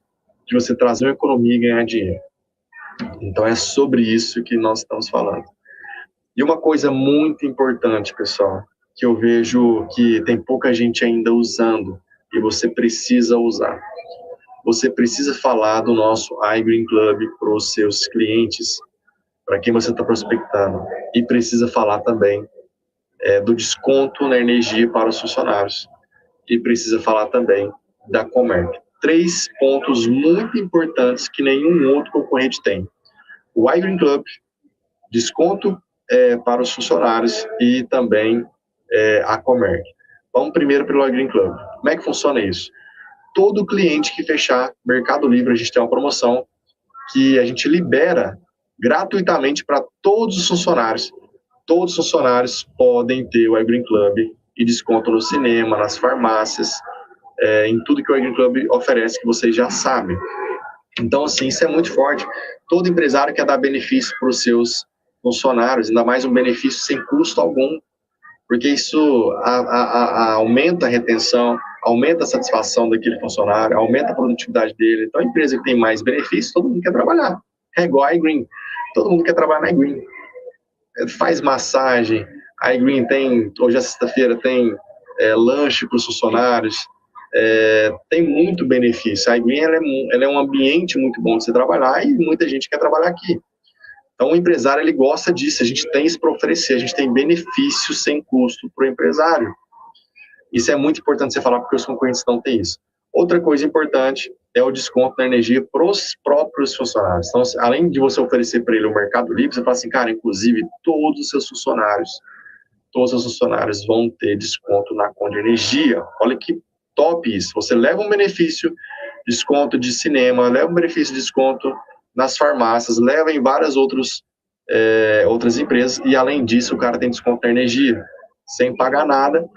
de você trazer uma economia e ganhar dinheiro. Então é sobre isso que nós estamos falando. E uma coisa muito importante, pessoal, que eu vejo que tem pouca gente ainda usando, e você precisa usar. Você precisa falar do nosso iGreen Club para os seus clientes, para quem você está prospectando. E precisa falar também do desconto na energia para os funcionários. E precisa falar também da Comerc. 3 pontos muito importantes que nenhum outro concorrente tem. O iGreen Club, desconto para os funcionários e também a Comerc. Vamos primeiro pelo iGreen Club. Como é que funciona isso? Todo cliente que fechar Mercado Livre, a gente tem uma promoção que a gente libera gratuitamente para todos os funcionários. Todos os funcionários podem ter o iGreen Club e desconto no cinema, nas farmácias, em tudo que o iGreen Club oferece, que vocês já sabem. Então, assim, isso é muito forte. Todo empresário quer dar benefício para os seus funcionários, ainda mais um benefício sem custo algum, porque isso aumenta a retenção, aumenta a satisfação daquele funcionário, aumenta a produtividade dele. Então, a empresa que tem mais benefícios, todo mundo quer trabalhar. É igual a iGreen. Todo mundo quer trabalhar na iGreen. Faz massagem. A iGreen tem, hoje é sexta-feira, tem lanche para os funcionários. Tem muito benefício. A iGreen ela é um ambiente muito bom de se trabalhar e muita gente quer trabalhar aqui. Então, o empresário ele gosta disso. A gente tem isso para oferecer. A gente tem benefícios sem custo para o empresário. Isso é muito importante você falar, porque os concorrentes não têm isso. Outra coisa importante é o desconto na energia para os próprios funcionários. Então, além de você oferecer para ele o Mercado Livre, você fala assim, cara, inclusive todos os seus funcionários vão ter desconto na conta de energia. Olha que top isso. Você leva um benefício, desconto de cinema, leva um benefício de desconto nas farmácias, leva em várias outras empresas, e além disso, o cara tem desconto na energia, sem pagar nada.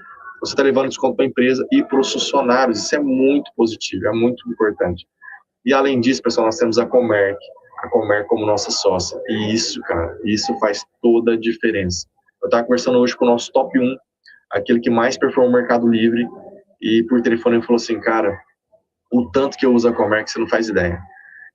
Você está levando desconto para a empresa e para os funcionários. Isso é muito positivo, é muito importante. E além disso, pessoal, nós temos a Comerc como nossa sócia. E isso, cara, isso faz toda a diferença. Eu estava conversando hoje com o nosso top 1, aquele que mais performa o Mercado Livre, e por telefone ele falou assim, cara, o tanto que eu uso a Comerc, você não faz ideia.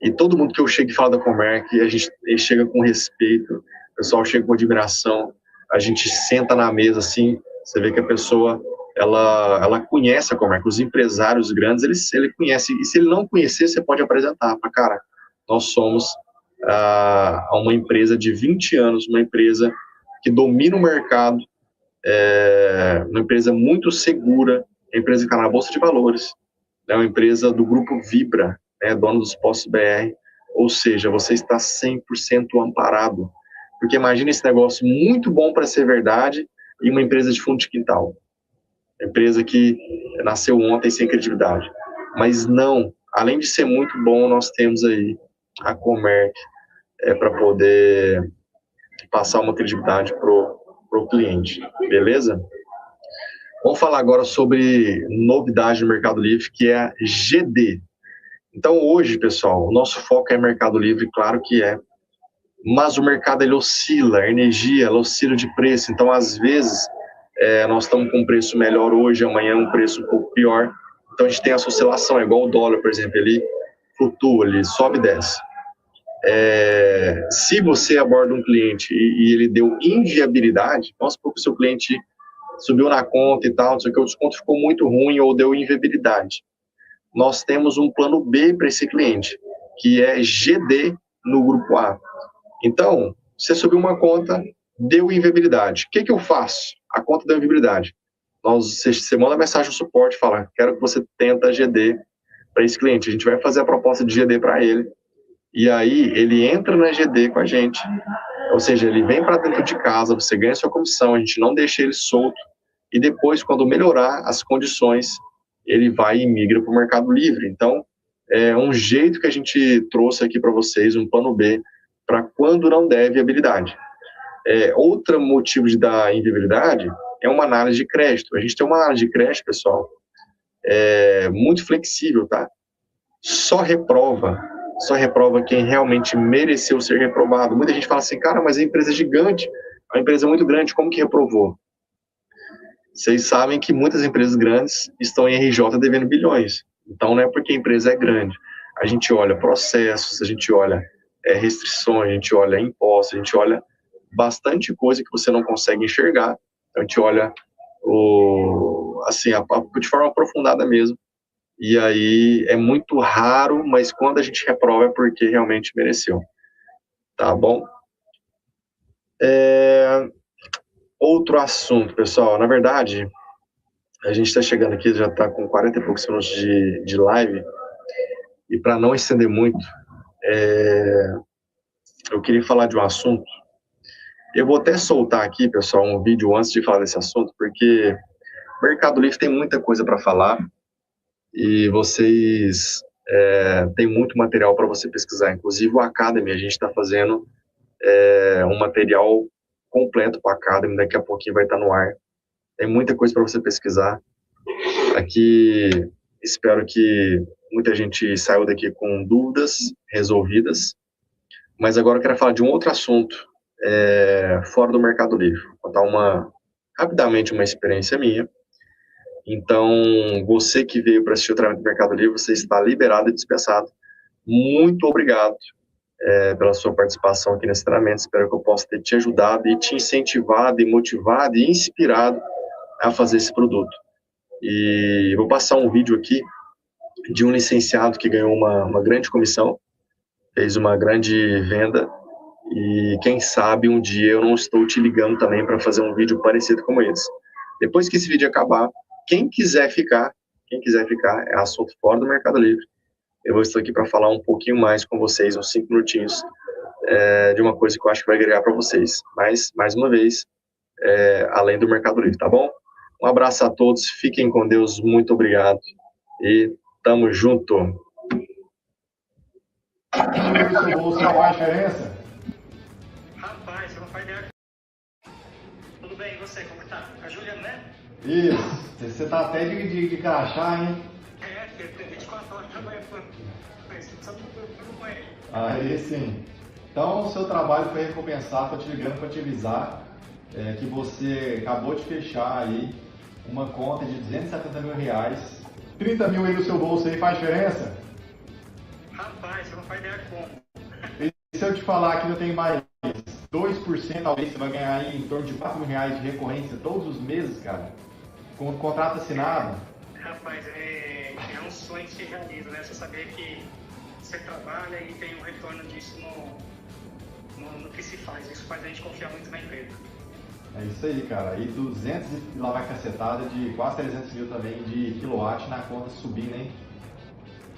E todo mundo que eu chego e falo da Comerc, a gente chega com respeito, o pessoal chega com admiração, a gente senta na mesa assim, você vê que a pessoa, ela conhece a Comerc, os empresários grandes, ele conhece, e se ele não conhecer, você pode apresentar, para cara, nós somos uma empresa de 20 anos, uma empresa que domina o mercado, uma empresa muito segura, uma empresa que está na Bolsa de Valores, é uma empresa do grupo Vibra, dono dos Postos BR, ou seja, você está 100% amparado, porque imagina esse negócio muito bom para ser verdade e uma empresa de fundo de quintal, uma empresa que nasceu ontem sem credibilidade, mas não, além de ser muito bom, nós temos aí a Comerc para poder passar uma credibilidade pro cliente, beleza? Vamos falar agora sobre novidade no Mercado Livre, que é a GD. Então hoje, pessoal, o nosso foco é Mercado Livre, claro que é, mas o mercado ele oscila, a energia ela oscila de preço, então às vezes nós estamos com um preço melhor hoje, amanhã um preço um pouco pior, então a gente tem essa oscilação, é igual o dólar, por exemplo, ele flutua, ele sobe e desce. Se você aborda um cliente e ele deu inviabilidade, vamos supor que o seu cliente subiu na conta e tal, só que o desconto ficou muito ruim ou deu inviabilidade. Nós temos um plano B para esse cliente, que é GD no grupo A. Então, você subiu uma conta, deu inviabilidade. O que eu faço? A conta deu inviabilidade. Você manda mensagem no suporte, fala, quero que você tenta GD para esse cliente. A gente vai fazer a proposta de GD para ele. E aí, ele entra na GD com a gente. Ou seja, ele vem para dentro de casa, você ganha sua comissão, a gente não deixa ele solto. E depois, quando melhorar as condições, ele vai e migra para o Mercado Livre. Então, é um jeito que a gente trouxe aqui para vocês, um plano B, para quando não der viabilidade. Outro motivo de dar inviabilidade é uma análise de crédito. A gente tem uma análise de crédito, pessoal, muito flexível, tá? Só reprova quem realmente mereceu ser reprovado. Muita gente fala assim, cara, mas a empresa é gigante, é uma empresa muito grande, como que reprovou? Vocês sabem que muitas empresas grandes estão em RJ devendo bilhões. Então, não é porque a empresa é grande. A gente olha processos, a gente olha restrições, a gente olha impostos, a gente olha bastante coisa que você não consegue enxergar. Então, a gente olha de forma aprofundada mesmo. E aí é muito raro, mas quando a gente reprova é porque realmente mereceu. Tá bom? Outro assunto, pessoal. Na verdade, a gente está chegando aqui, já está com 40 e poucos minutos de live. E para não estender muito, eu queria falar de um assunto. Eu vou até soltar aqui, pessoal, um vídeo antes de falar desse assunto, porque o Mercado Livre tem muita coisa para falar e vocês têm muito material para você pesquisar. Inclusive o Academy, a gente está fazendo um material completo para o Academy, daqui a pouquinho vai estar no ar. Tem muita coisa para você pesquisar. Aqui, espero que muita gente saiu daqui com dúvidas resolvidas. Mas agora eu quero falar de um outro assunto fora do Mercado Livre. Vou contar rapidamente uma experiência minha. Então, você que veio para assistir o treinamento do Mercado Livre, você está liberado e dispensado. Muito obrigado pela sua participação aqui nesse treinamento. Espero que eu possa ter te ajudado e te incentivado e motivado e inspirado a fazer esse produto. E vou passar um vídeo aqui de um licenciado que ganhou uma grande comissão, fez uma grande venda, e quem sabe um dia eu não estou te ligando também para fazer um vídeo parecido como esse. Depois que esse vídeo acabar, quem quiser ficar, é assunto fora do Mercado Livre. Eu vou estar aqui para falar um pouquinho mais com vocês, uns 5 minutinhos, de uma coisa que eu acho que vai agregar para vocês. Mas, mais uma vez, além do Mercado Livre, tá bom? Um abraço a todos, fiquem com Deus, muito obrigado e tamo junto. Seu bolso não faz diferença? Rapaz, você não faz ideia. Tudo bem, e você, como tá? A Juliana, né? Isso, você tá até de crachá, hein? Tem 24 horas trabalhando com ele. Só tudo com ele. Aí sim. Então, o seu trabalho foi recompensado, tô te ligando para te avisar que você acabou de fechar aí uma conta de R$270 mil. 30 mil aí no seu bolso aí faz diferença? Rapaz, você não faz ideia como. E se eu te falar que eu tenho mais 2% ao mês, você vai ganhar aí em torno de R$4 mil de recorrência todos os meses, cara? Com o contrato assinado. Rapaz, é um sonho que se realiza, né? Você saber que você trabalha e tem um retorno disso no que se faz. Isso faz a gente confiar muito na empresa. É isso aí, cara. E 200 e lá vai cacetada de quase 300 mil também de quilowatt na conta subindo, hein?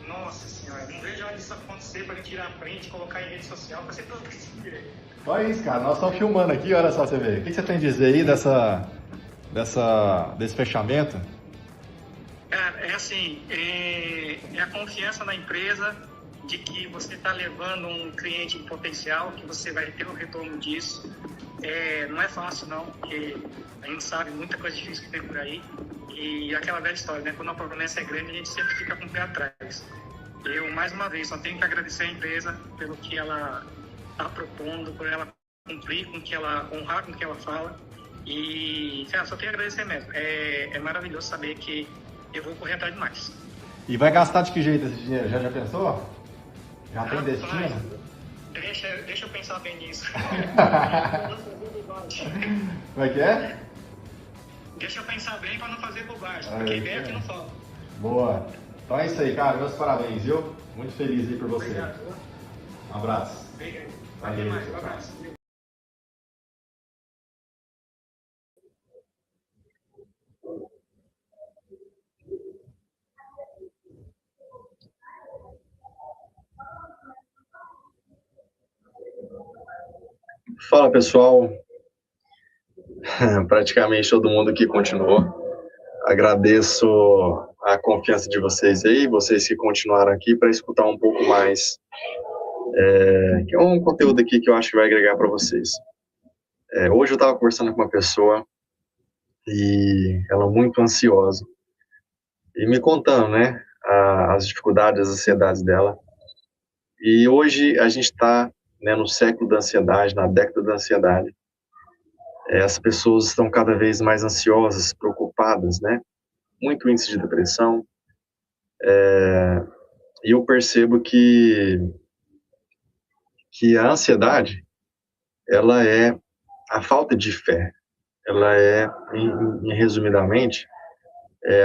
Nossa senhora, não vejo onde isso acontecer pra gente tirar a print, colocar em rede social, pra ser todo esse direito. Olha isso, cara. Nós estamos filmando aqui, olha só você ver. O que você tem a dizer aí desse fechamento? Cara, é assim, é a confiança na empresa de que você está levando um cliente em potencial, que você vai ter um retorno disso. Não é fácil não, porque a gente sabe muita coisa difícil que tem por aí. E aquela velha história, né? Quando a promessa é grande, a gente sempre fica com o pé atrás. Eu, mais uma vez, só tenho que agradecer a empresa pelo que ela está propondo, por ela cumprir com que ela, honrar com o que ela fala. E, cara, só tenho a agradecer mesmo. É maravilhoso saber que eu vou correr atrás de mais. E vai gastar de que jeito esse dinheiro? Já pensou? Já tem destino? Deixa eu pensar bem nisso. Como é que é? Deixa eu pensar bem para não fazer bobagem, porque ideia aqui não falta. Boa. Então é isso aí, cara. Meus parabéns, viu? Muito feliz aí por você. Obrigado. Um abraço. Obrigado. Valeu. Um abraço. Fala, pessoal. Praticamente todo mundo aqui continuou. Agradeço a confiança de vocês aí, vocês que continuaram aqui para escutar um pouco mais. Que é um conteúdo aqui que eu acho que vai agregar para vocês. Hoje eu estava conversando com uma pessoa e ela muito ansiosa e me contando, né, as dificuldades, as ansiedades dela. E hoje a gente está, né, no século da ansiedade, na década da ansiedade. As pessoas estão cada vez mais ansiosas, preocupadas, né? Muito índice de depressão. E eu percebo que a ansiedade, ela é a falta de fé. Ela é, resumidamente,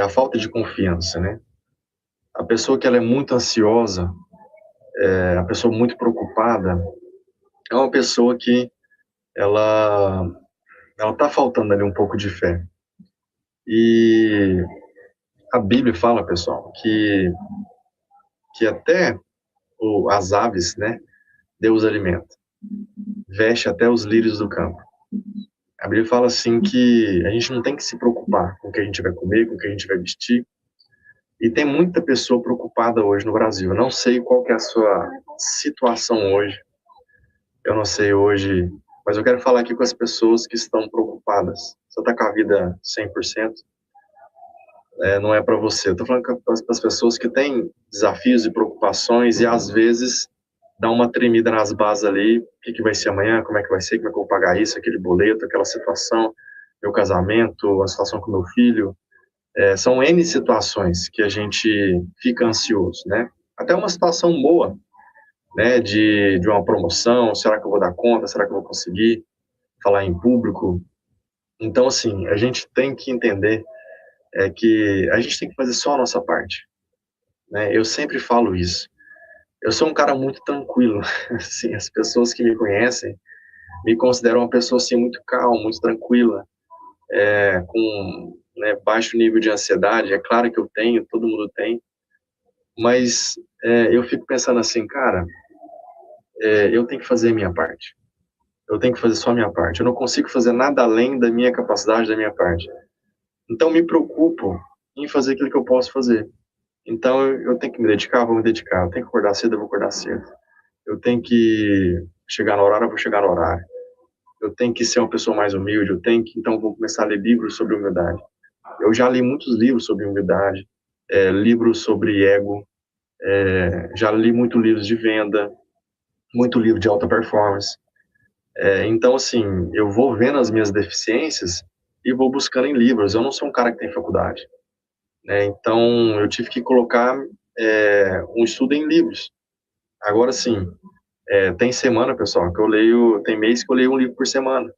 a falta de confiança, né? A pessoa que ela é muito ansiosa, a pessoa muito preocupada, é uma pessoa que ela está faltando ali um pouco de fé. E a Bíblia fala, pessoal, que até as aves, né, Deus alimenta, veste até os lírios do campo. A Bíblia fala assim que a gente não tem que se preocupar com o que a gente vai comer, com o que a gente vai vestir. E tem muita pessoa preocupada hoje no Brasil. Eu não sei qual que é a sua situação hoje. Eu não sei hoje, mas eu quero falar aqui com as pessoas que estão preocupadas. Você está com a vida 100%, não é para você. Eu estou falando com as pessoas que têm desafios e preocupações e às vezes dá uma tremida nas bases ali. O que vai ser amanhã? Como é que vai ser? Como é que eu vou pagar isso? Aquele boleto, aquela situação, meu casamento, a situação com meu filho. São N situações que a gente fica ansioso, né? Até uma situação boa, né? De uma promoção, será que eu vou dar conta? Será que eu vou conseguir falar em público? Então, assim, a gente tem que entender que a gente tem que fazer só a nossa parte, né? Eu sempre falo isso. Eu sou um cara muito tranquilo, assim, as pessoas que me conhecem me consideram uma pessoa, assim, muito calma, muito tranquila, com, né, baixo nível de ansiedade. É claro que eu tenho, todo mundo tem, mas eu fico pensando assim, cara, eu tenho que fazer a minha parte. Eu tenho que fazer só a minha parte. Eu não consigo fazer nada além da minha capacidade, da minha parte. Então, me preocupo em fazer aquilo que eu posso fazer. Então, eu tenho que me dedicar, vou me dedicar. Eu tenho que acordar cedo, eu vou acordar cedo. Eu tenho que chegar no horário, eu vou chegar no horário. Eu tenho que ser uma pessoa mais humilde, então vou começar a ler livros sobre humildade. Eu já li muitos livros sobre humildade, livros sobre ego, já li muitos livros de venda, muito livro de alta performance. Então, assim, eu vou vendo as minhas deficiências e vou buscando em livros. Eu não sou um cara que tem faculdade, né? Então, eu tive que colocar um estudo em livros. Agora, sim, tem semana, pessoal, que eu leio, tem mês que eu leio um livro por semana.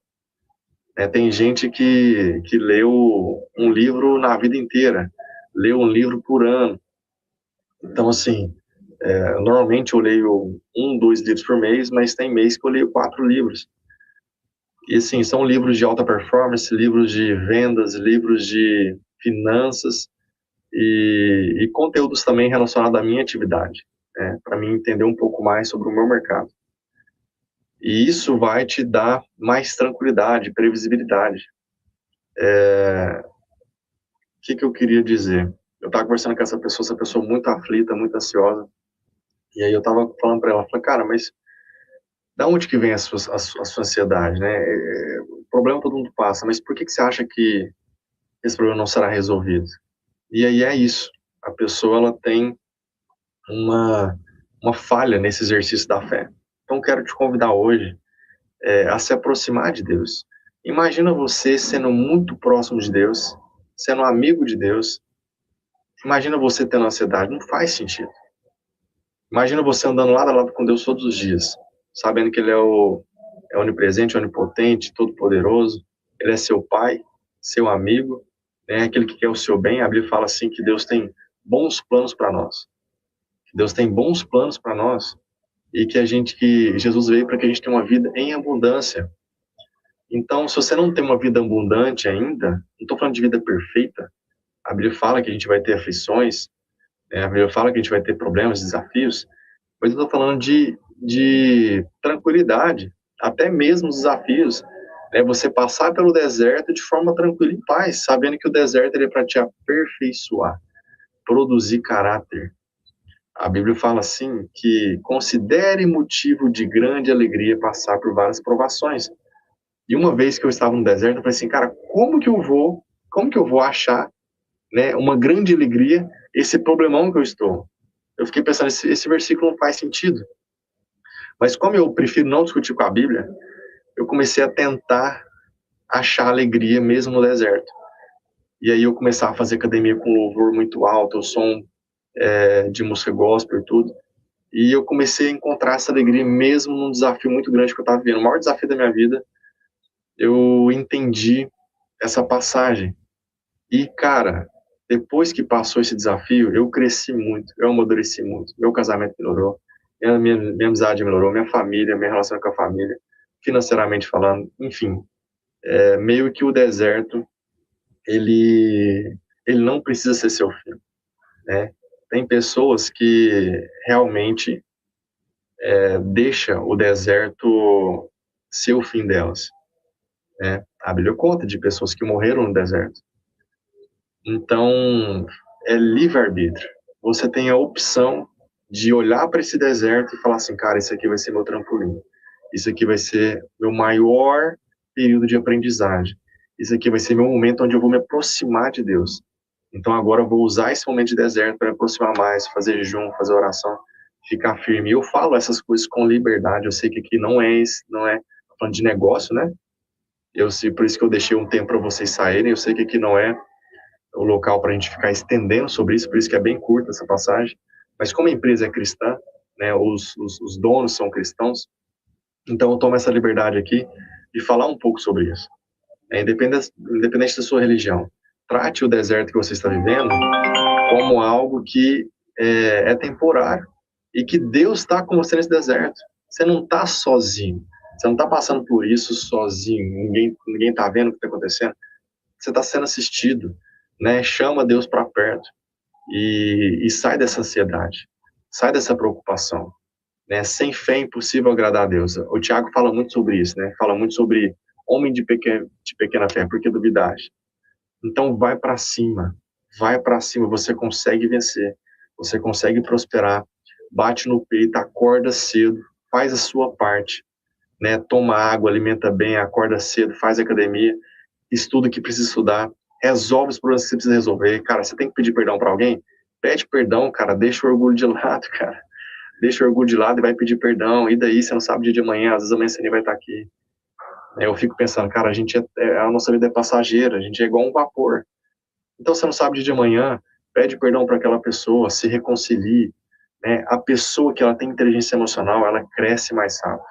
Tem gente que leu um livro na vida inteira, leu um livro por ano. Então, assim, normalmente eu leio 1, 2 livros por mês, mas tem mês que eu leio 4 livros. E, assim, são livros de alta performance, livros de vendas, livros de finanças e conteúdos também relacionados à minha atividade, né, para mim entender um pouco mais sobre o meu mercado. E isso vai te dar mais tranquilidade, previsibilidade. O que eu queria dizer? Eu estava conversando com essa pessoa muito aflita, muito ansiosa, e aí eu estava falando para ela, falei, cara, mas da onde que vem a sua ansiedade, né? O problema todo mundo passa, mas por que você acha que esse problema não será resolvido? E aí é isso, a pessoa ela tem uma falha nesse exercício da fé. Então quero te convidar hoje a se aproximar de Deus. Imagina você sendo muito próximo de Deus, sendo amigo de Deus. Imagina você tendo ansiedade, não faz sentido. Imagina você andando lado a lado com Deus todos os dias, sabendo que Ele é onipresente, onipotente, todo-poderoso. Ele é seu pai, seu amigo, né? Aquele que quer o seu bem. A Bíblia fala assim que Deus tem bons planos para nós. Deus tem bons planos para nós e que Jesus veio para que a gente tenha uma vida em abundância. Então, se você não tem uma vida abundante ainda, não estou falando de vida perfeita. A Bíblia fala que a gente vai ter aflições, né? A Bíblia fala que a gente vai ter problemas, desafios, mas eu estou falando de tranquilidade, até mesmo os desafios, né? Você passar pelo deserto de forma tranquila e em paz, sabendo que o deserto ele é para te aperfeiçoar, produzir caráter. A Bíblia fala assim que considere motivo de grande alegria passar por várias provações. E uma vez que eu estava no deserto, eu falei assim, cara, como que eu vou achar, né, uma grande alegria esse problemão que eu estou? Eu fiquei pensando, esse versículo não faz sentido. Mas como eu prefiro não discutir com a Bíblia, eu comecei a tentar achar alegria mesmo no deserto. E aí eu começava a fazer academia com louvor muito alto, o som de música gospel e tudo. E eu comecei a encontrar essa alegria mesmo num desafio muito grande que eu estava vivendo. O maior desafio da minha vida, eu entendi essa passagem. E, cara, depois que passou esse desafio, eu cresci muito, eu amadureci muito. Meu casamento melhorou, minha amizade melhorou, minha família, minha relação com a família, financeiramente falando, enfim. Meio que o deserto, ele não precisa ser seu fim, né? Tem pessoas que realmente deixam o deserto ser o fim delas, né? A Bíblia conta de pessoas que morreram no deserto. Então, é livre-arbítrio. Você tem a opção de olhar para esse deserto e falar assim, cara, isso aqui vai ser meu trampolim. Isso aqui vai ser meu maior período de aprendizagem. Isso aqui vai ser meu momento onde eu vou me aproximar de Deus. Então agora eu vou usar esse momento de deserto para me aproximar mais, fazer jejum, fazer oração, ficar firme. E eu falo essas coisas com liberdade. Eu sei que aqui não é falando de negócio, né? Eu sei, por isso que eu deixei um tempo para vocês saírem. Eu sei que aqui não é o local para a gente ficar estendendo sobre isso, por isso que é bem curta essa passagem. Mas como a empresa é cristã, né, os donos são cristãos, então eu tomo essa liberdade aqui de falar um pouco sobre isso. Independente da sua religião, trate o deserto que você está vivendo como algo que é temporário e que Deus está com você nesse deserto. Você não está sozinho, você não está passando por isso sozinho, ninguém está vendo o que está acontecendo. Você está sendo assistido, né? Chama Deus para perto e sai dessa ansiedade, sai dessa preocupação, né? Sem fé é impossível agradar a Deus. O Tiago fala muito sobre isso, né? Fala muito sobre homem de pequena fé, porque duvidaste. Então vai para cima, você consegue vencer, você consegue prosperar, bate no peito, acorda cedo, faz a sua parte, né? Toma água, alimenta bem, acorda cedo, faz academia, estuda o que precisa estudar, resolve os problemas que você precisa resolver. Cara, você tem que pedir perdão para alguém? Pede perdão, cara, deixa o orgulho de lado, cara. Deixa o orgulho de lado e vai pedir perdão. E daí, você não sabe o dia de amanhã, às vezes amanhã você nem vai estar aqui. Eu fico pensando, cara, a nossa vida é passageira, a gente é igual um vapor. Então, você não sabe o dia de amanhã, pede perdão para aquela pessoa, se reconcilie, né? A pessoa que ela tem inteligência emocional, ela cresce mais rápido.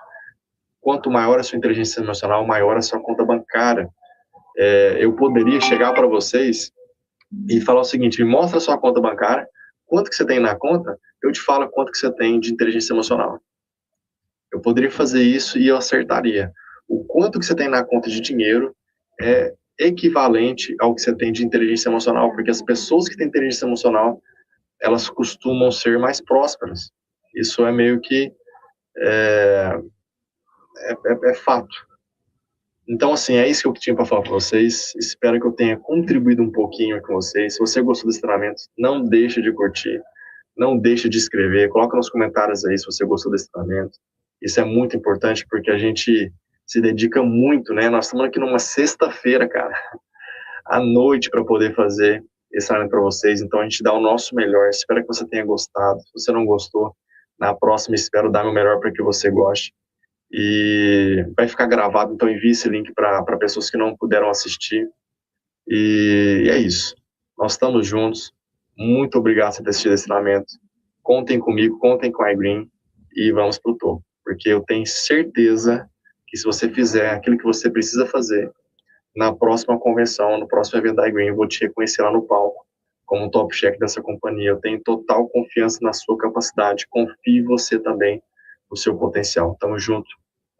Quanto maior a sua inteligência emocional, maior a sua conta bancária. Eu poderia chegar para vocês e falar o seguinte: me mostra a sua conta bancária, quanto que você tem na conta, eu te falo quanto que você tem de inteligência emocional. Eu poderia fazer isso e eu acertaria. O quanto que você tem na conta de dinheiro é equivalente ao que você tem de inteligência emocional, porque as pessoas que têm inteligência emocional, elas costumam ser mais prósperas. Isso é meio que é fato. Então, assim, é isso que eu tinha para falar para vocês. Espero que eu tenha contribuído um pouquinho com vocês. Se você gostou desse treinamento, não deixe de curtir, não deixe de escrever, coloca nos comentários aí se você gostou desse treinamento. Isso é muito importante porque a gente se dedica muito, né? Nós estamos aqui numa sexta-feira, cara, à noite para poder fazer esse treinamento para vocês. Então, a gente dá o nosso melhor. Espero que você tenha gostado. Se você não gostou, na próxima espero dar meu melhor para que você goste. E vai ficar gravado, então envie esse link para pessoas que não puderam assistir. E é isso. Nós estamos juntos. Muito obrigado por ter assistido esse treinamento. Contem comigo, contem com a iGreen e vamos pro topo. Porque eu tenho certeza que se você fizer aquilo que você precisa fazer, na próxima convenção, no próximo evento da iGreen, eu vou te reconhecer lá no palco como um top check dessa companhia. Eu tenho total confiança na sua capacidade. Confie em você também, o seu potencial. Tamo junto.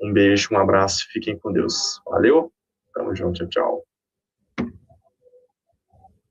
Um beijo, um abraço, fiquem com Deus. Valeu? Tamo junto, tchau, tchau.